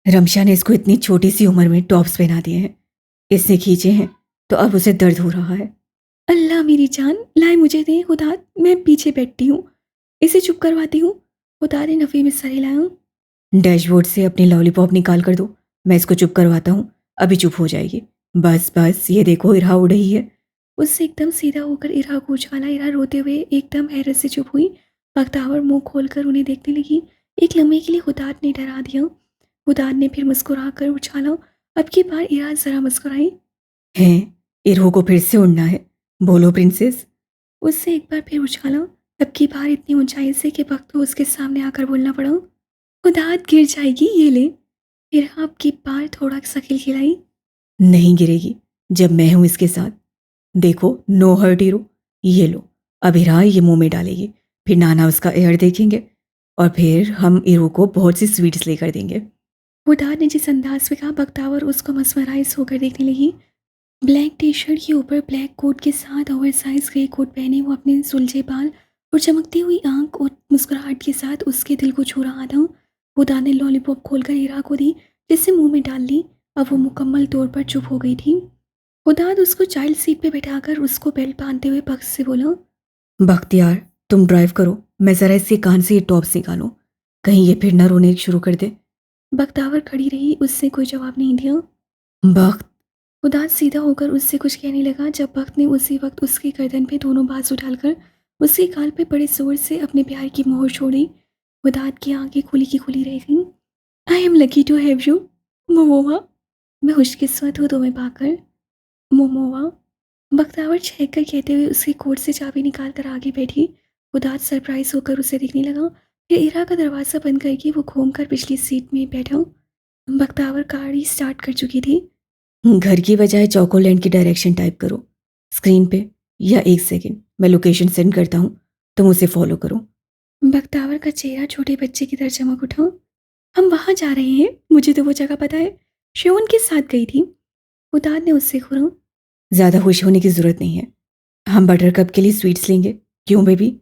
रमशा ने इसको इतनी छोटी सी उम्र में टॉप्स पहना दिए हैं, इसने खींचे हैं तो अब उसे दर्द हो रहा है। अल्लाह मेरी जान, लाए मुझे दे खुदा, मैं पीछे बैठती हूँ, इसे चुप करवाती हूँ। खुदा ने नफ़ी में सर हिलाया। डैशबोर्ड से अपनी लॉलीपॉप निकाल कर दो, मैं इसको चुप करवाता हूँ, अभी चुप हो जाएगी। बस बस, ये देखो इरा उड़ रही है। उससे एकदम सीधा होकर इरा को उछाला। इरा रोते हुए एकदम हैरत से चुप हुई। बख्तावर मुंह खोलकर उन्हें देखने लगी। एक लम्हे के लिए खुदात ने डरा दिया। खुदात ने फिर मुस्कुरा कर उछाला। अब की बार इरा जरा मुस्कुराई। हैं, इरो को फिर से उड़ना है, बोलो प्रिंसेस। उससे एक बार फिर उछाला, अब की बार इतनी ऊंचाई से कि वक्त को उसके सामने आकर बोलना पड़ा। खुदात गिर जाएगी, ये ले। फिर अब की बार थोड़ा सा खिलखिलाई। नहीं गिरेगी, जब मैं हूं इसके साथ। देखो, नो हर्ट इरो। ये लो, अब इरा ये मुंह में डालेगी, फिर नाना उसका एयर देखेंगे और फिर हम इरो को बहुत सी स्वीट्स लेकर देंगे। खुदात ने जिस अंदाज में कहा, बख्तावर उसको मसमराइज होकर देखने लगी। ब्लैक टी शर्ट के ऊपर ब्लैक कोट के साथ ओवर साइज ग्रे कोट पहने वो अपने सुलझे बाल और चमकती हुई आंख और मुस्कुराहट के साथ उसके दिल को छू रहा था। खुदा ने लॉलीपॉप खोलकर इरा को दी, जिसे मुंह में डाल ली। अब वो मुकम्मल तौर पर चुप हो गई थी। खुदाद उसको चाइल्ड सीट पे बैठाकर उसको बेल्ट बांधते हुए बख्श से बोला, बख्तियार, तुम ड्राइव करो, मैं ज़रा इसके कान से ये टॉप्स निकालूं, कहीं ये फिर ना रोने शुरू कर दे। बख्तावर खड़ी रही, उसने कोई जवाब नहीं दिया। बख्त, खुदाद सीधा होकर उससे कुछ कहने लगा जब बख्त ने उसी वक्त उसकी गर्दन पे दोनों बाजू डालकर उसके गाल पे बड़े जोर से अपने प्यार की मोहर छोड़ी। खुदाद की आंखें खुली की खुली रह गईं। I am lucky to have you मोमोवा, मैं खुशकिस्मत हूँ तुम्हें पाकर मोमोवा, बख्तावर चहक कर कहते हुए उसके कोट से चाबी निकाल कर आगे बैठी। खुदाद सरप्राइज होकर उसे देखने लगा। फिर इरा का दरवाज़ा बंद करके वो घूम कर पिछली सीट में बैठा। बख्तावर गाड़ी स्टार्ट कर चुकी थी। घर की बजाय चौकोलैंड की डायरेक्शन टाइप करो स्क्रीन पे, या एक सेकंड, मैं लोकेशन सेंड करता हूँ, तुम उसे फॉलो करो। बख्तावर का चेहरा छोटे बच्चे की तरह चमक उठा। हम वहाँ जा रहे हैं, मुझे तो वो जगह पता है, शिवन के साथ गई थी। खुदाद ने उससे घूरा। ज़्यादा खुश होने की ज़रूरत नहीं है, हम बटर कप के लिए स्वीट्स लेंगे, क्यों बेबी?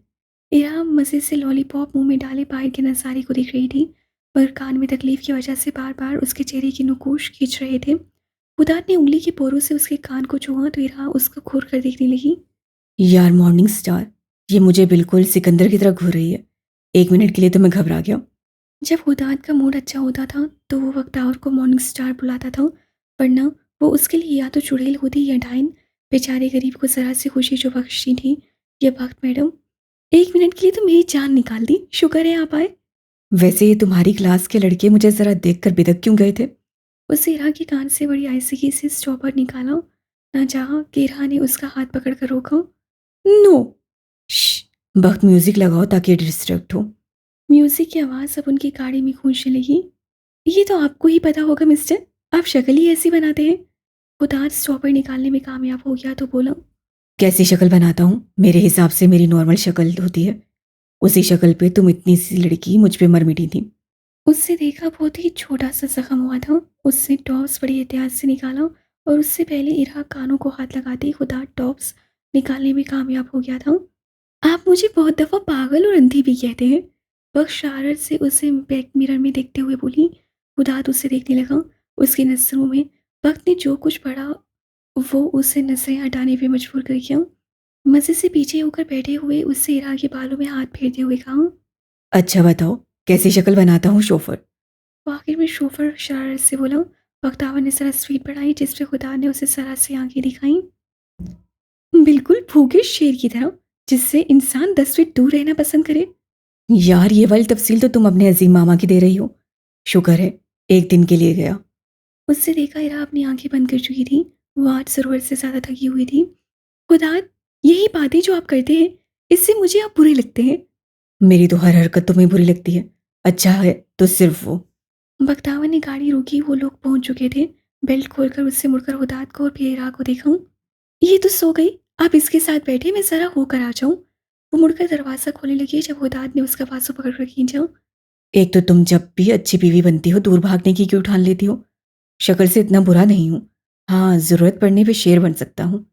इरा मज़े से लॉलीपॉप मुंह में डाले बाहर के नज़ारे को देख रही थी, पर कान में तकलीफ की वजह से बार बार उसके चेहरे की नुकोश खींच रहे थे। खुदाद ने उंगली के पोरों से उसके कान को छुआ तो इरा उसको घूर कर देखने लगी। यार मॉर्निंग स्टार, ये मुझे बिल्कुल सिकंदर की तरह घूर रही है। एक मिनट के लिए तो मैं घबरा गया। जब खुदाद का मूड अच्छा होता था तो वो बख्तावर को मॉर्निंग स्टार बुलाता था, वरना वो उसके लिए या तो चुड़ैल होती या डाइन। बेचारे गरीब को ज़रा सी खुशी जो बख्शी थी ये वक्त मैडम। एक मिनट के लिए तो मेरी जान निकाल दी, शुक्र है आप आए। वैसे ये तुम्हारी क्लास के लड़के मुझे ज़रा देख कर बिदक क्यों गए थे? उस इरा के कान से बड़ी आहिस्तगी से स्टॉपर निकाला। ना चाहा कि इरा ने उसका हाथ पकड़ कर रोका। नो। वक्त म्यूजिक लगाओ ताकि डिस्ट्रैक्ट हो। म्यूजिक की आवाज़ अब उनकी गाड़ी में गूंजने लगी। ये तो आपको ही पता होगा मिस्टर, आप शक्ल ही ऐसी बनाते हैं। खुदार स्टॉपर निकालने में कामयाब हो गया तो बोला, कैसी शक्ल बनाता हूँ? मेरे हिसाब से मेरी नॉर्मल शक्ल होती है, उसी शक्ल पे तुम इतनी सी लड़की मुझ पे मर मिटी थी। उससे देखा बहुत ही छोटा सा जख्म हुआ था। उसने टॉप्स बड़ी एहतियात से निकाला और उससे पहले इरा कानों को हाथ लगाते ही खुदा टॉप्स निकालने में कामयाब हो गया था। आप मुझे बहुत दफ़ा पागल और अंधी भी कहते हैं, बख्श शरारत से उसे बैक मिरर में देखते हुए बोली। खुदात उसे देखने लगा। उसकी नज़रों में वक्त ने जो कुछ पढ़ा वो उसे नजरें हटाने पे मजबूर कर दिया। मज़े से पीछे होकर बैठे हुए उससे इरा के बालों में हाथ फेरते हुए कहा, अच्छा बताओ, कैसी शक्ल बनाता हूँ शोफर? वो आखिर में शोफर शरारत से बोला। बख्तावर ने जरा स्पीड बढ़ाई जिस पे खुदा ने उसे जरा सी आंखें दिखाई। बिल्कुल भूखे शेर की तरह, जिससे इंसान 10 फीट दूर रहना पसंद करे। यार ये वाली तफसील तो तुम अपने अजीम मामा की दे रही हो। शुक्र है एक दिन के लिए गया। उससे देखा इरा अपनी आंखें बंद कर चुकी थी। वो आज ज़रूरत से ज़्यादा थकी हुई थी। खुदा, यही बातें जो आप करते हैं इससे मुझे आप बुरे लगते हैं। मेरी तो हर हरकत तुम्हें बुरी लगती है, अच्छा है तो सिर्फ वो। बख्तावर ने गाड़ी रोकी। वो लोग पहुंच चुके थे। बेल्ट खोलकर उससे मुड़कर हुदात को और फिर इरा को देखा। ये तो सो गई, आप इसके साथ बैठे, मैं ज़रा होकर आ जाऊं। वो मुड़कर दरवाज़ा खोलने लगी जब हुदात ने उसका बाजू पकड़कर खींचा। एक तो तुम जब भी अच्छी बीवी बनती हो दूर भागने की क्यों ठान लेती हो? शक्ल से इतना बुरा नहीं हूँ, हाँ ज़रूरत पड़ने पे शेर बन सकता हूँ।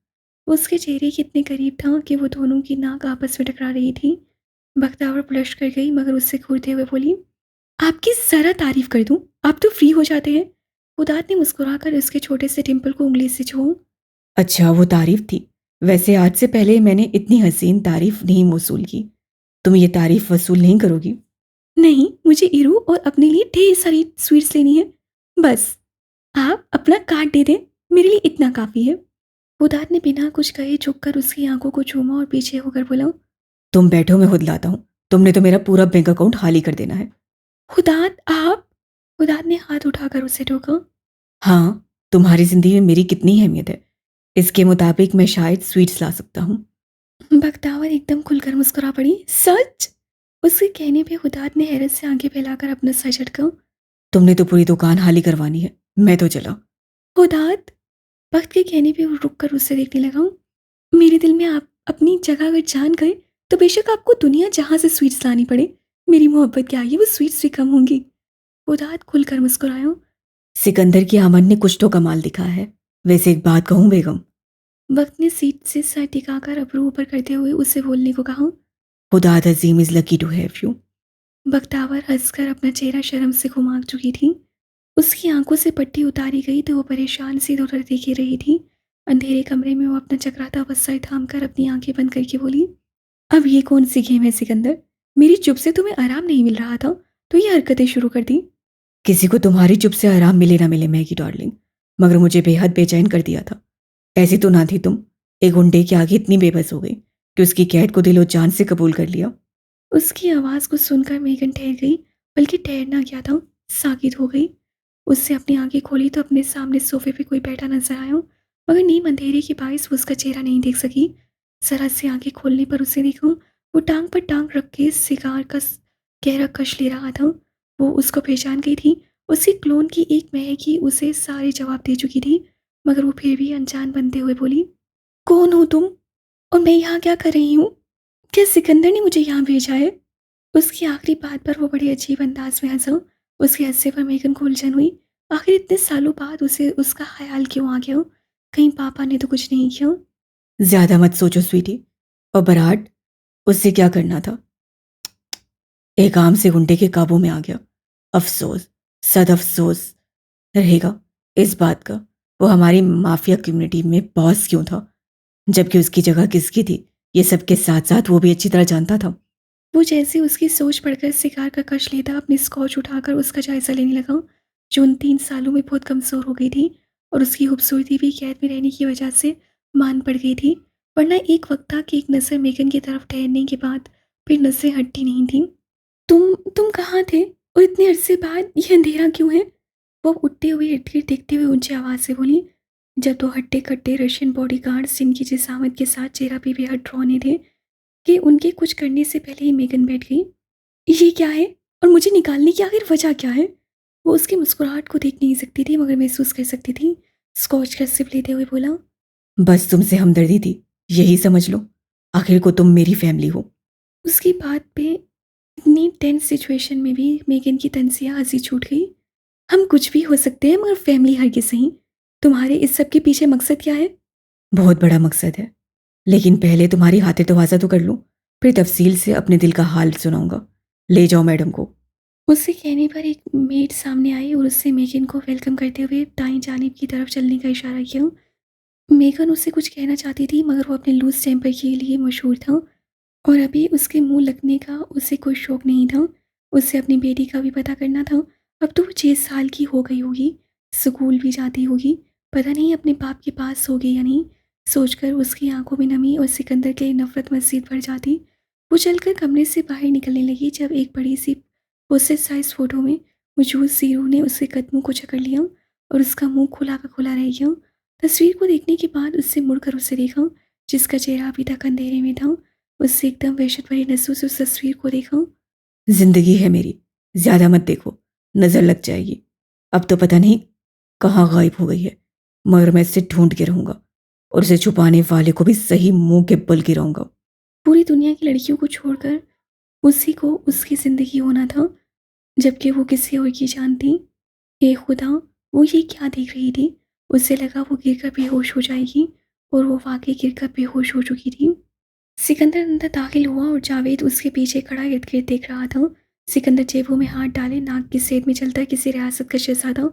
उसके चेहरे के इतने करीब था कि वो दोनों की नाक आपस में टकरा रही थी। बख्तावर ब्लश कर गई मगर उससे घूरते हुए बोली, आपकी ज़रा तारीफ कर दूं, आप तो फ्री हो जाते हैं। हुदात ने मुस्कुराकर उसके छोटे से टिम्पल को उंगली से छुआ। अच्छा वो तारीफ थी? वैसे आज से पहले मैंने इतनी हसीन तारीफ नहीं वसूल की, तुम ये तारीफ वसूल नहीं करोगी? नहीं, मुझे इरू और अपने लिए ढेर सारी स्वीट्स लेनी है, बस आप अपना कार्ड दे दें, मेरे लिए इतना काफ़ी है। हुदात ने बिना कुछ कहे झुककर उसकी आंखों को चूमा और पीछे होकर बोला, तुम बैठो मैं खुद लाता हूँ, तुमने तो मेरा पूरा बैंक अकाउंट खाली कर देना है। हुदात आप। हुदात ने हाथ उठाकर उसे टोका। हाँ, तुम्हारी जिंदगी में मेरी कितनी अहमियत है, इसके मुताबिक मैं शायद स्वीट्स ला सकता हूँ। बख्तावर एकदम खुलकर मुस्कुरा पड़ी। सच? उसके कहने पे हुदात ने हैरत से आंखें फैलाकर अपना सर झटका। तुमने तो पूरी दुकान खाली करवानी है, मैं तो चला। हुदात, वक्त के कहने पे वो रुक कर उससे देखने लगा। मेरे दिल में आप अपनी जगह अगर जान गए तो बेशक आपको दुनिया जहाँ से स्वीट्स लानी पड़े, मेरी मोहब्बत क्या है वो स्वीट्स भी कम होंगी। हुदात खुलकर मुस्कुराया। सिकंदर की आमद ने कुछ तो कमाल दिखा है। वैसे एक बात कहूँ बेगम, वक्त ने सीट से सर टिकाकर अब्रू ऊपर करते हुए उससे बोलने को कहा। खुदा अजीम is lucky to have you. Bakhtawar हंसकर अपना चेहरा शर्म से घुमा चुकी थी। उसकी आंखों से पट्टी उतारी गई तो वो परेशान सी इधर उधर देखी रही थी। अंधेरे कमरे में वो अपना चकराता हुआ सर थाम कर अपनी आंखें बंद करके बोली, अब ये कौन सी गेम है सिकंदर? मेरी चुप से तुम्हें आराम नहीं मिल रहा था तो ये हरकतें शुरू कर दी। किसी को तुम्हारी चुप से आराम मिले ना मिले मैगी डार्लिंग, मगर मुझे बेहद बेचैन कर दिया था। ऐसी तो ना थी तुम। एक गुंडे के आगे इतनी बेबस हो गई कि उसकी कैद को दिलो जान से कबूल कर लिया। उसकी आवाज़ को सुनकर मेघन ठहर गई, बल्कि ठहरना क्या था, साकित हो गई। उससे अपनी आंखें खोली तो अपने सामने सोफे पे कोई बैठा नजर आया, मगर नीम अंधेरे के बायस वो उसका चेहरा नहीं देख सकी। जरा से आंखें खोलने पर उसे देखा वो टांग पर टांग रख के सिगार का गहरा कश ले रहा था। वो उसको पहचान गई थी। उसकी क्लोन की एक महक ही उसे सारे जवाब दे चुकी थी, मगर वो फिर भी अनजान बनते हुए बोली, कौन हो तुम और मैं यहाँ क्या कर रही हूँ? क्या सिकंदर ने मुझे यहाँ भेजा है? उसकी आखिरी बात पर वो बड़े अजीब अंदाज में हंसा। उसके हंसने पर मेघन को उलझन हुई। आखिर इतने सालों बाद उसे उसका ख्याल क्यों आ गया? कहीं पापा ने तो कुछ नहीं किया? ज्यादा मत सोचो स्वीटी। और बराट, उससे क्या करना था? एक आम से गुंडे के काबू में आ गया। अफसोस, सद अफसोस रहेगा इस बात का, वो हमारी माफिया कम्युनिटी में बॉस क्यों था, जबकि उसकी जगह किसकी थी ये सब के साथ साथ वो भी अच्छी तरह जानता था। वो जैसे उसकी सोच पढ़कर शिकार का कश लेता अपनी स्कॉच उठाकर उसका जायजा लेने लगा, जो उन 3 सालों में बहुत कमजोर हो गई थी और उसकी खूबसूरती भी कैद में रहने की वजह से मान पड़ गई थी। वरना एक वक्त था कि एक नज़र मेघन की तरफ ठहरने के बाद फिर नजरें हटती नहीं थी। तुम कहाँ थे और इतने अरसे बाद ये अंधेरा क्यों है? वो उठते हुए इर्द गिर्द देखते हुए ऊंची आवाज़ से बोली, जब दो हट्टे कट्टे रशियन बॉडीगार्ड्स जिनकी जिसामत के साथ चेहरा भी बेहद ड्रॉने थे कि उनके कुछ करने से पहले ही मेगन बैठ गई। ये क्या है और मुझे निकालने की आखिर वजह क्या है? वो उसकी मुस्कुराहट को देख नहीं सकती थी, मगर महसूस कर सकती थी। स्कॉच का सिप लेते हुए बोला, बस तुमसे हमदर्दी थी, यही समझ लो। आखिर को तुम मेरी फैमिली हो। उसकी बात पे इतनी टेंस सिचुएशन में भी मेगन की तंसिया हंसी छूट गई। हम कुछ भी हो सकते हैं मगर फैमिली हरगिज़ नहीं। तुम्हारे इस सब के पीछे मकसद क्या है? बहुत बड़ा मकसद है, लेकिन पहले तुम्हारी हाथे तवाज़ा तो कर लूं, फिर तफसील से अपने दिल का हाल सुनाऊंगा। ले जाओ मैडम को। उसके कहने पर एक मेड सामने आई और उससे मेगन को वेलकम करते हुए दाईं जानिब की तरफ चलने का इशारा किया। मेगन उससे कुछ कहना चाहती थी, मगर वो अपने लूज टेम्पर के लिए मशहूर था और अभी उसके मुंह लगने का उसे कोई शौक नहीं था। उसे अपनी बेटी का भी पता करना था। अब तो वो 6 साल की हो गई होगी, स्कूल भी जाती होगी, पता नहीं अपने बाप के पास होगी या नहीं। सोचकर उसकी आंखों में नमी और सिकंदर के लिए नफरत मजीद बढ़ जाती। वो चलकर कमरे से बाहर निकलने लगी जब एक बड़ी सी पोस्टर साइज फोटो में मौजूद सीरू ने उसके कदमों को जकड़ लिया और उसका मुंह खुला का खुला रह गया। तस्वीर को देखने के बाद उससे मुड़कर उसे देखा, जिसका चेहरा अभी तक अंधेरे में था। उससे एकदम वहशत भरी नसों से उस तस्वीर को देखा। जिंदगी है मेरी, ज्यादा मत देखो, नजर लग जाएगी। अब तो पता नहीं कहाँ गायब हो गई है, मगर मैं इसे ढूंढ के रहूंगा और उसे छुपाने वाले को भी सही मुंह के बल गिराऊंगा। पूरी दुनिया की लड़कियों को छोड़कर उसी को उसकी ज़िंदगी होना था, जबकि वो किसी और की जान थी। हे खुदा, वो ये क्या देख रही थी? उसे लगा वो गिरकर बेहोश हो जाएगी और वो वाकई गिरकर बेहोश हो चुकी थी। सिकंदर अंदर दाखिल हुआ और जावेद उसके पीछे खड़ा इर्द गिर्द देख रहा था। सिकंदर जेबों में हाथ डाले नाक की सेध में चलता किसी रियासत का शहजादा,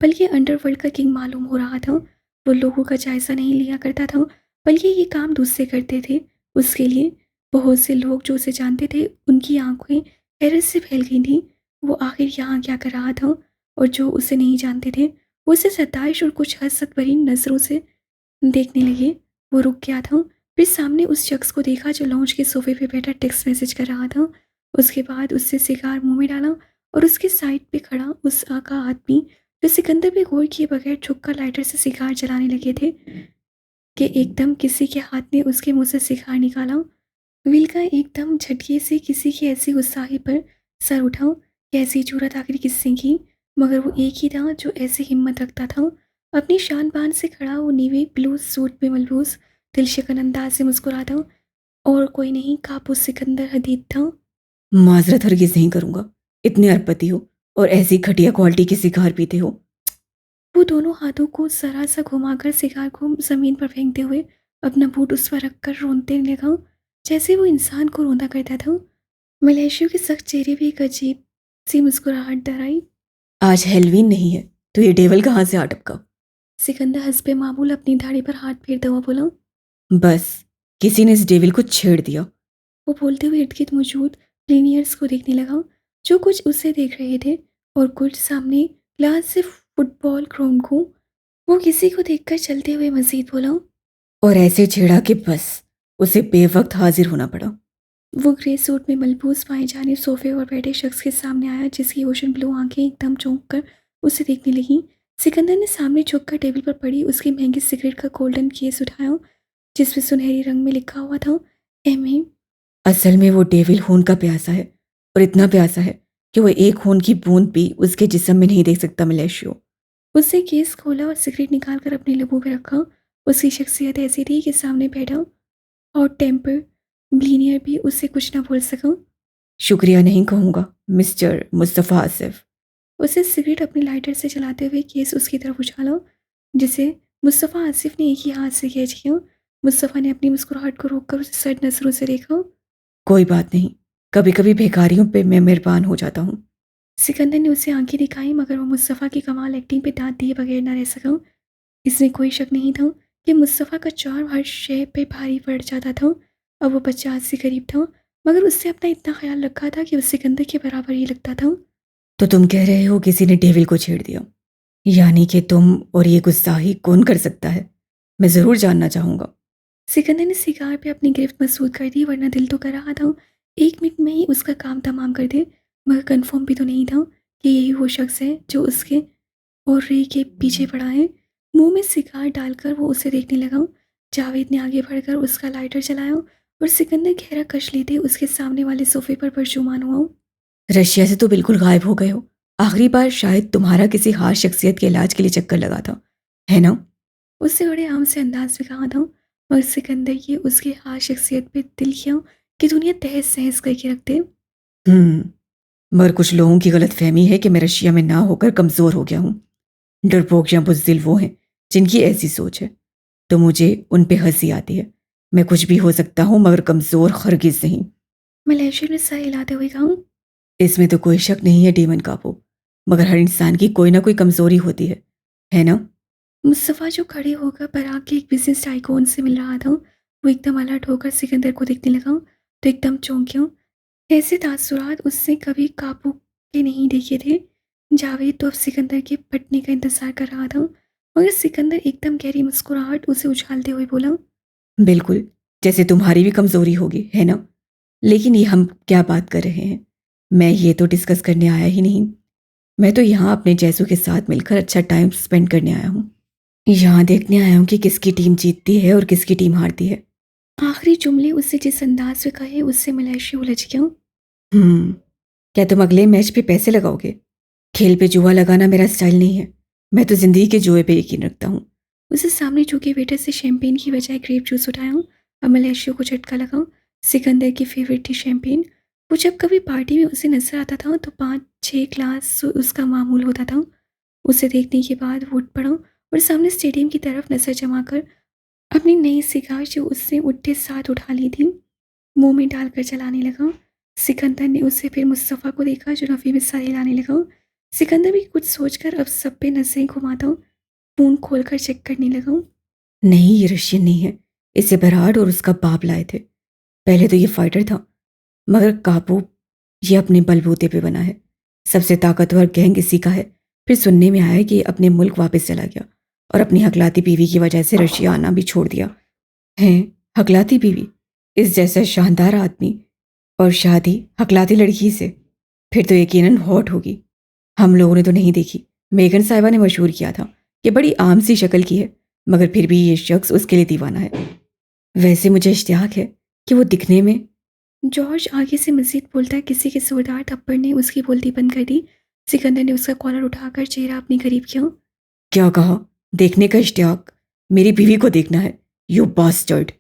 बल्कि अंडरवर्ल्ड का किंग मालूम हो रहा था। वो लोगों का जायजा नहीं लिया करता था, बल्कि ये काम दूसरे करते थे उसके लिए। बहुत से लोग जो उसे जानते थे उनकी आंखें हैरत से फैल गई थी। वो आखिर यहाँ क्या कर रहा था? और जो उसे नहीं जानते थे वो उसे सताइश और कुछ हसरत भरी नजरों से देखने लगे। वो रुक गया था, फिर सामने उस शख्स को देखा जो लाउंज के सोफे पे बैठा टेक्स्ट मैसेज कर रहा था। उसके बाद उससे सिगार मुंह में डाला और उसके साइड पे खड़ा उस आका आदमी जो सिकंदर पे गौर किए बगैर झुककर लाइटर से सिगार जलाने लगे थे कि एकदम किसी के हाथ ने उसके मुंह से सिगार निकाला। विल का एकदम झटके से किसी की ऐसी गुस्साही पर सर उठा कि ऐसी जरूरत आखिर किससे की? मगर वो एक ही था जो ऐसी हिम्मत रखता था। अपनी शान बान से खड़ा वो नीवे ब्लू सूट में मलबूस दिलशकन अंदाज से मुस्कुराता, और कोई नहीं, काबूस सिकंदर हदीद था। माजरत हरगिज नहीं करूंगा, इतने अरबपति हो और ऐसी घटिया क्वालिटी की सिगार पीते हो। वो दोनों हाथों को जरा सा घुमाकर सिगार को ज़मीन पर फेंकते हुए अपना बूट उस पर रखकर रोने लगा, जैसे वो इंसान को रोंदा करता था। मलेशिया के सख्त चेहरे पे एक अजीब सी मुस्कुराहट डर आई। आज हेलोवीन नहीं है तो ये डेविल कहाँ से आ टपका? सिकंदर हंसपे मामूल अपनी दाढ़ी पर हाथ फेरता हुआ बोला। बस किसी ने इस डेविल को छेड़ दिया। वो बोलते हुए इर्द गिर्द मौजूद प्लेनियर्स को देखने लगा, जो कुछ उसे देख रहे थे और कुछ सामने ग्लास से फुटबॉल ग्राउंड को। वो किसी को देखकर चलते हुए मजीद बोला। और ऐसे छेड़ा कि बस उसे बेवक्त हाजिर होना पड़ा। वो ग्रे सूट में मलबूस बाएं जानिब सोफे और बैठे शख्स के सामने आया, जिसकी ओशन ब्लू आंखें एकदम चौंक कर उसे देखने लगी। सिकंदर ने सामने झुककर टेबल पर पड़ी उसकी महंगी सिगरेट का गोल्डन केस उठाया, जिसमें सुनहरी रंग में लिखा हुआ था एमए। असल में वो डेविल खून का प्यासा है, और इतना प्यासा है कि वो एक खून की बूंद भी उसके जिस्म में नहीं देख सकता। मलेशियो उसने केस खोला और सिगरेट निकालकर अपने लबों पे रखा। उसकी शख्सियत ऐसी थी कि सामने बैठा और टेम्पर ब्लीनियर भी उससे कुछ ना बोल सका। शुक्रिया नहीं कहूँगा मिस्टर मुस्तफ़ा आसिफ। उसे सिगरेट अपने लाइटर से चलाते हुए केस उसकी तरफ उछाला, जिसे मुस्तफ़ा आसिफ ने एक ही हाथ से कैच किया। मुस्तफ़ा ने अपनी मुस्कुराहट को रोककर उसे सर्द नजरों से देखा। कोई बात नहीं, कभी कभी भिखारियों पे मैं मेहरबान हो जाता हूँ। सिकंदर ने उसे आंखें दिखाई, मगर वो मुस्तफ़ा की कमाल एक्टिंग पे दांत दिए बगैर न रह सका। इसमें कोई शक नहीं था कि मुस्तफ़ा का चार्म हर शय पे भारी पड़ जाता था। अब वो 50 के करीब था, मगर उससे अपना इतना ख्याल रखा था कि वो सिकंदर के बराबर ही लगता था। तो तुम कह रहे हो किसी ने डेविल को छेड़ दिया? यानी कि तुम, और ये गुस्ताखी कौन कर सकता है? मैं ज़रूर जानना चाहूँगा। सिकंदर ने सिगार पे अपनी गिरफ्त मजबूत कर दी, वरना दिल तो कर रहा था 1 मिनट में ही उसका काम तमाम कर दे, मगर कंफर्म भी तो नहीं था कि यही वो शख्स है जो उसके और रे के पीछे पड़ा है। मुंह में सिगार डालकर वो उसे देखने लगा। जावेद ने आगे बढ़कर उसका लाइटर जलाया और सिकंदर गहरा कश लेते उसके सामने वाले सोफे पर परचूमान हुआ। रशिया से तो बिल्कुल गायब हो गए हो। आखिरी बार शायद तुम्हारा किसी खास शख्सियत के इलाज के लिए चक्कर लगा था, है ना? उससे बड़े आम से अंदाज में कहा था, मगर सिकंदर ये उसके खास शख्सियत पे दिल किया कि दुनिया तहस सहस करके रख दे। मगर कुछ लोगों की गलत फहमी है कि मैं रशिया में ना होकर कमज़ोर हो गया हूँ। डरपोक या बुज़दिल वो हैं जिनकी ऐसी सोच है, तो मुझे उन पे हंसी आती है। मैं कुछ भी हो सकता हूँ मगर कमज़ोर हरगिज़ नहीं। मलेशिया ने सर हिलाते हुए कहा। इसमें तो कोई शक नहीं है डेमन कापो, मगर हर इंसान की कोई ना कोई कमज़ोरी होती है ना? मुस्तफ़ा जो खड़े होकर पराग के एक बिजनेस टाइकून से मिल रहा था, वो एकदम अलर्ट होकर सिकंदर को देखने लगा तो एकदम चौंक गया। ऐसे तासुरात उससे कभी काबू के नहीं देखे थे। जावेद तो अब सिकंदर के पटने का इंतजार कर रहा था, मगर सिकंदर एकदम गहरी मुस्कुराहट उसे उछालते हुए बोला। बिल्कुल, जैसे तुम्हारी भी कमज़ोरी होगी, है ना? लेकिन ये हम क्या बात कर रहे हैं? मैं ये तो डिस्कस करने आया ही नहीं। मैं तो यहाँ अपने जैसों के साथ मिलकर अच्छा टाइम स्पेंड करने आया हूँ। यहाँ देखने आया हूँ कि किसकी टीम जीतती है और किसकी टीम हारती है। आखिरी जुमले उससे जिस अंदाज से कहे उससे मलेशिया उलझ गया। हम्म, क्या तुम अगले मैच पे पैसे लगाओगे? खेल पे जुआ लगाना मेरा स्टाइल नहीं है। मैं तो जिंदगी के जुए पे यकीन रखता हूँ। उसे सामने झुके वेटर से शैंपेन की बजाय ग्रेप जूस उठाया। अब मलेशिया को झटका लगा। सिकंदर की फेवरेट थी शैंपेन। वो जब कभी पार्टी में उसे नजर आता था तो 5-6 ग्लास उसका मामूल होता था। उसे देखने के बाद वो उठ पड़ा और सामने स्टेडियम की तरफ नजर जमाकर अपनी नई सिगार जो उसने उठते साथ उठा ली थी मुंह में डालकर चलाने लगा। सिकंदर ने उससे फिर मुस्तफ़ा को देखा जो नफ़ी में सर हिलाने लगा। सिकंदर भी कुछ सोचकर अब सब पे नजरें घुमाता फोन खोलकर चेक करने लगा। नहीं, ये रशियन नहीं है। इसे बराड और उसका बाप लाए थे। पहले तो ये फाइटर था, मगर काबू ये अपने बलबूते पे बना है। सबसे ताकतवर गैंग इसी का है। फिर सुनने में आया कि ये अपने मुल्क वापस चला गया और अपनी हकलाती बीवी की वजह से रशिया आना भी छोड़ दिया है। हकलाती बीवी, इस जैसा शानदार आदमी और शादी हकलाती लड़की से, फिर तो यकीनन हॉट होगी। हम लोगों ने तो नहीं देखी। मेगन साहिबा ने मशहूर किया था कि बड़ी आम सी शक्ल की है, मगर फिर भी ये शख्स उसके लिए दीवाना है। वैसे मुझे इश्तियाक है कि वो दिखने में। जॉर्ज आगे से मजीद बोलता किसी के जोरदार थप्पड़ ने उसकी बोलती बंद कर दी। सिकंदर ने उसका कॉलर उठाकर चेहरा अपने करीब किया। क्या कहा? देखने का इश्तियाक? मेरी बीवी को देखना है, यू बास्टर्ड।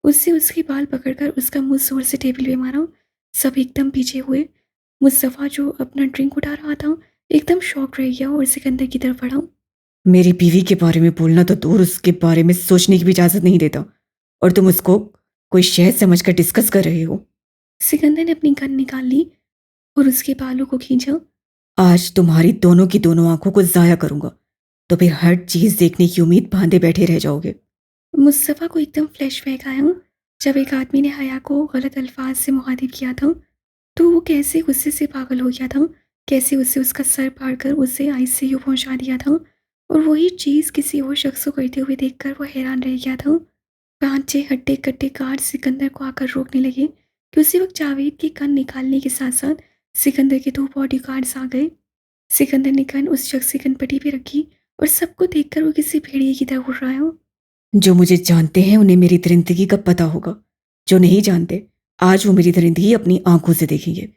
उससे उसके बाल पकड़कर उसका मुंह जोर से टेबल पे मारा। सब एकदम पीछे हुए। मुस्तफ़ा जो अपना ड्रिंक उठा रहा था एकदम शॉक रह गया और सिकंदर की तरफ बढ़ा। मेरी बीवी के बारे में बोलना तो दूर, उसके बारे में सोचने की भी इजाजत नहीं देता, और तुम उसको कोई शहद समझकर डिस्कस कर रहे हो। सिकंदर ने अपनी गन निकाल ली और उसके बालों को खींचा। आज तुम्हारी दोनों की दोनों आंखों को जाया करूंगा, तो फिर हर चीज देखने की उम्मीद बांधे बैठे रह जाओगे। मुस्तफ़ा को एकदम फ्लैशबैक आया जब एक आदमी ने हया को गलत अल्फाज से मुखातिब किया था, तो वो कैसे गुस्से से पागल हो गया था, कैसे उसे उसका सर फाड़कर उसे आईसीयू पहुंचा दिया था। और वही चीज़ किसी और शख्स को करते हुए देखकर वो हैरान रह गया था। 5-6 हट्टे कट्टे गार्ड सिकंदर को आकर रोकने लगे कि उसी वक्त जावेद की गन निकालने के साथ साथ सिकंदर के 2 बॉडी गार्ड्स आ गए। सिकंदर ने गन उस शख्स की कनपटी पे रखी और सबको देखकर वो किसी भेड़िए की तरह उड़ रहा हो। जो मुझे जानते हैं उन्हें मेरी दरिंदगी का पता होगा, जो नहीं जानते आज वो मेरी दरिंदगी अपनी आंखों से देखेंगे।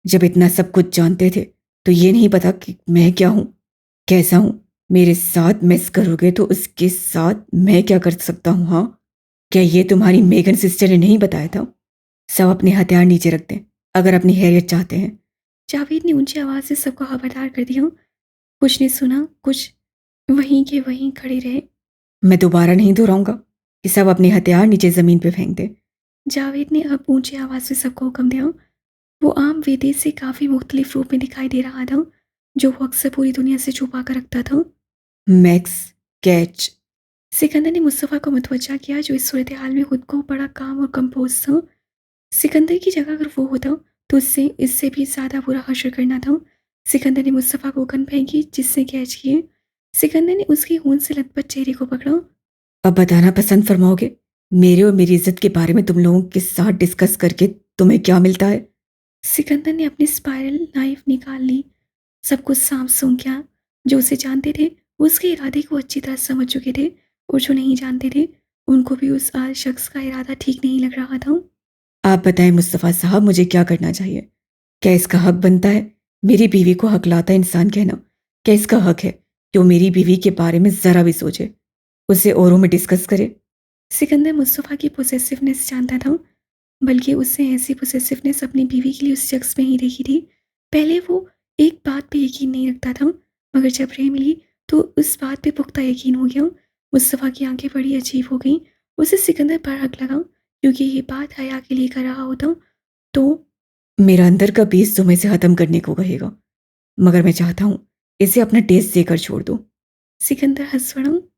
जब इतना सब कुछ जानते थे तो ये नहीं पता कि मैं क्या हूं, कैसा हूं। मेरे साथ मिस करोगे तो उसके साथ मैं क्या कर सकता हूं? हाँ, क्या ये तुम्हारी मेगन सिस्टर ने नहीं बताया था? सब अपने हथियार नीचे रख दें अगर अपनी हैरियत चाहते हैं। जावेद ने ऊंची आवाज से सबको खबरदार कर दिया। कुछ ने सुना, कुछ वहीं के वहीं खड़े रहे। मैं दोबारा नहीं दोहराऊंगा कि सब अपने हथियार नीचे जमीन पे फेंक दें। जावेद ने अब ऊंची आवाज से सबको हुक्म दिया। वो आम वेदे से काफ़ी मुख्तलिफ रूप में दिखाई दे रहा था, जो वो अक्सर पूरी दुनिया से छुपा कर रखता था। Max catch. सिकंदर ने मुस्तफ़ा को मुतवज्जा किया, जो इस सूरत हाल में खुद को बड़ा काम और कंपोज था। सिकंदर की जगह अगर वो होता तो उससे इससे भी ज़्यादा बुरा हश्र करना था। सिकंदर ने मुस्तफ़ा को गन फेंकी, जिससे कैच किए। सिकंदर ने उसकी खून से लथपथ चेहरे को पकड़ा। अब बताना पसंद फरमाओगे, मेरे और मेरी इज्जत के बारे में तुम लोगों के साथ डिस्कस करके तुम्हें क्या मिलता है? सिकंदर ने अपनी स्पाइरल नाइफ निकाल ली। सब कुछ साफ सूं किया। जो उसे जानते थे वो उसके इरादे को अच्छी तरह समझ चुके थे, और जो नहीं जानते थे उनको भी उस शख्स का इरादा ठीक नहीं लग रहा था। आप बताएं मुस्तफ़ा साहब, मुझे क्या करना चाहिए? क्या इसका हक बनता है मेरी बीवी को हकलाता इंसान कहना? क्या इसका हक है कि वो मेरी बीवी के बारे में ज़रा भी सोचे, उसे औरों में डिस्कस करे? सिकंदर मुस्तफ़ा की पोसेसिवनेस जानता था, बल्कि उससे ऐसी पोसेसिवनेस अपनी बीवी के लिए उस शख्स में ही देखी थी। पहले वो एक बात पे यकीन नहीं रखता था, मगर जब रे मिली तो उस बात पे पुख्ता यकीन हो गया। मुस्तफ़ा की आंखें बड़ी अजीब हो गईं। उसे सिकंदर पर हक लगा, क्योंकि ये बात हया के लिए कर रहा होता तो। मेरा अंदर का बीज तुम्हें से ख़त्म करने को कहेगा, मगर मैं चाहता हूँ इसे अपना टेस्ट देकर छोड़ दूँ। सिकंदर हंस पड़ा।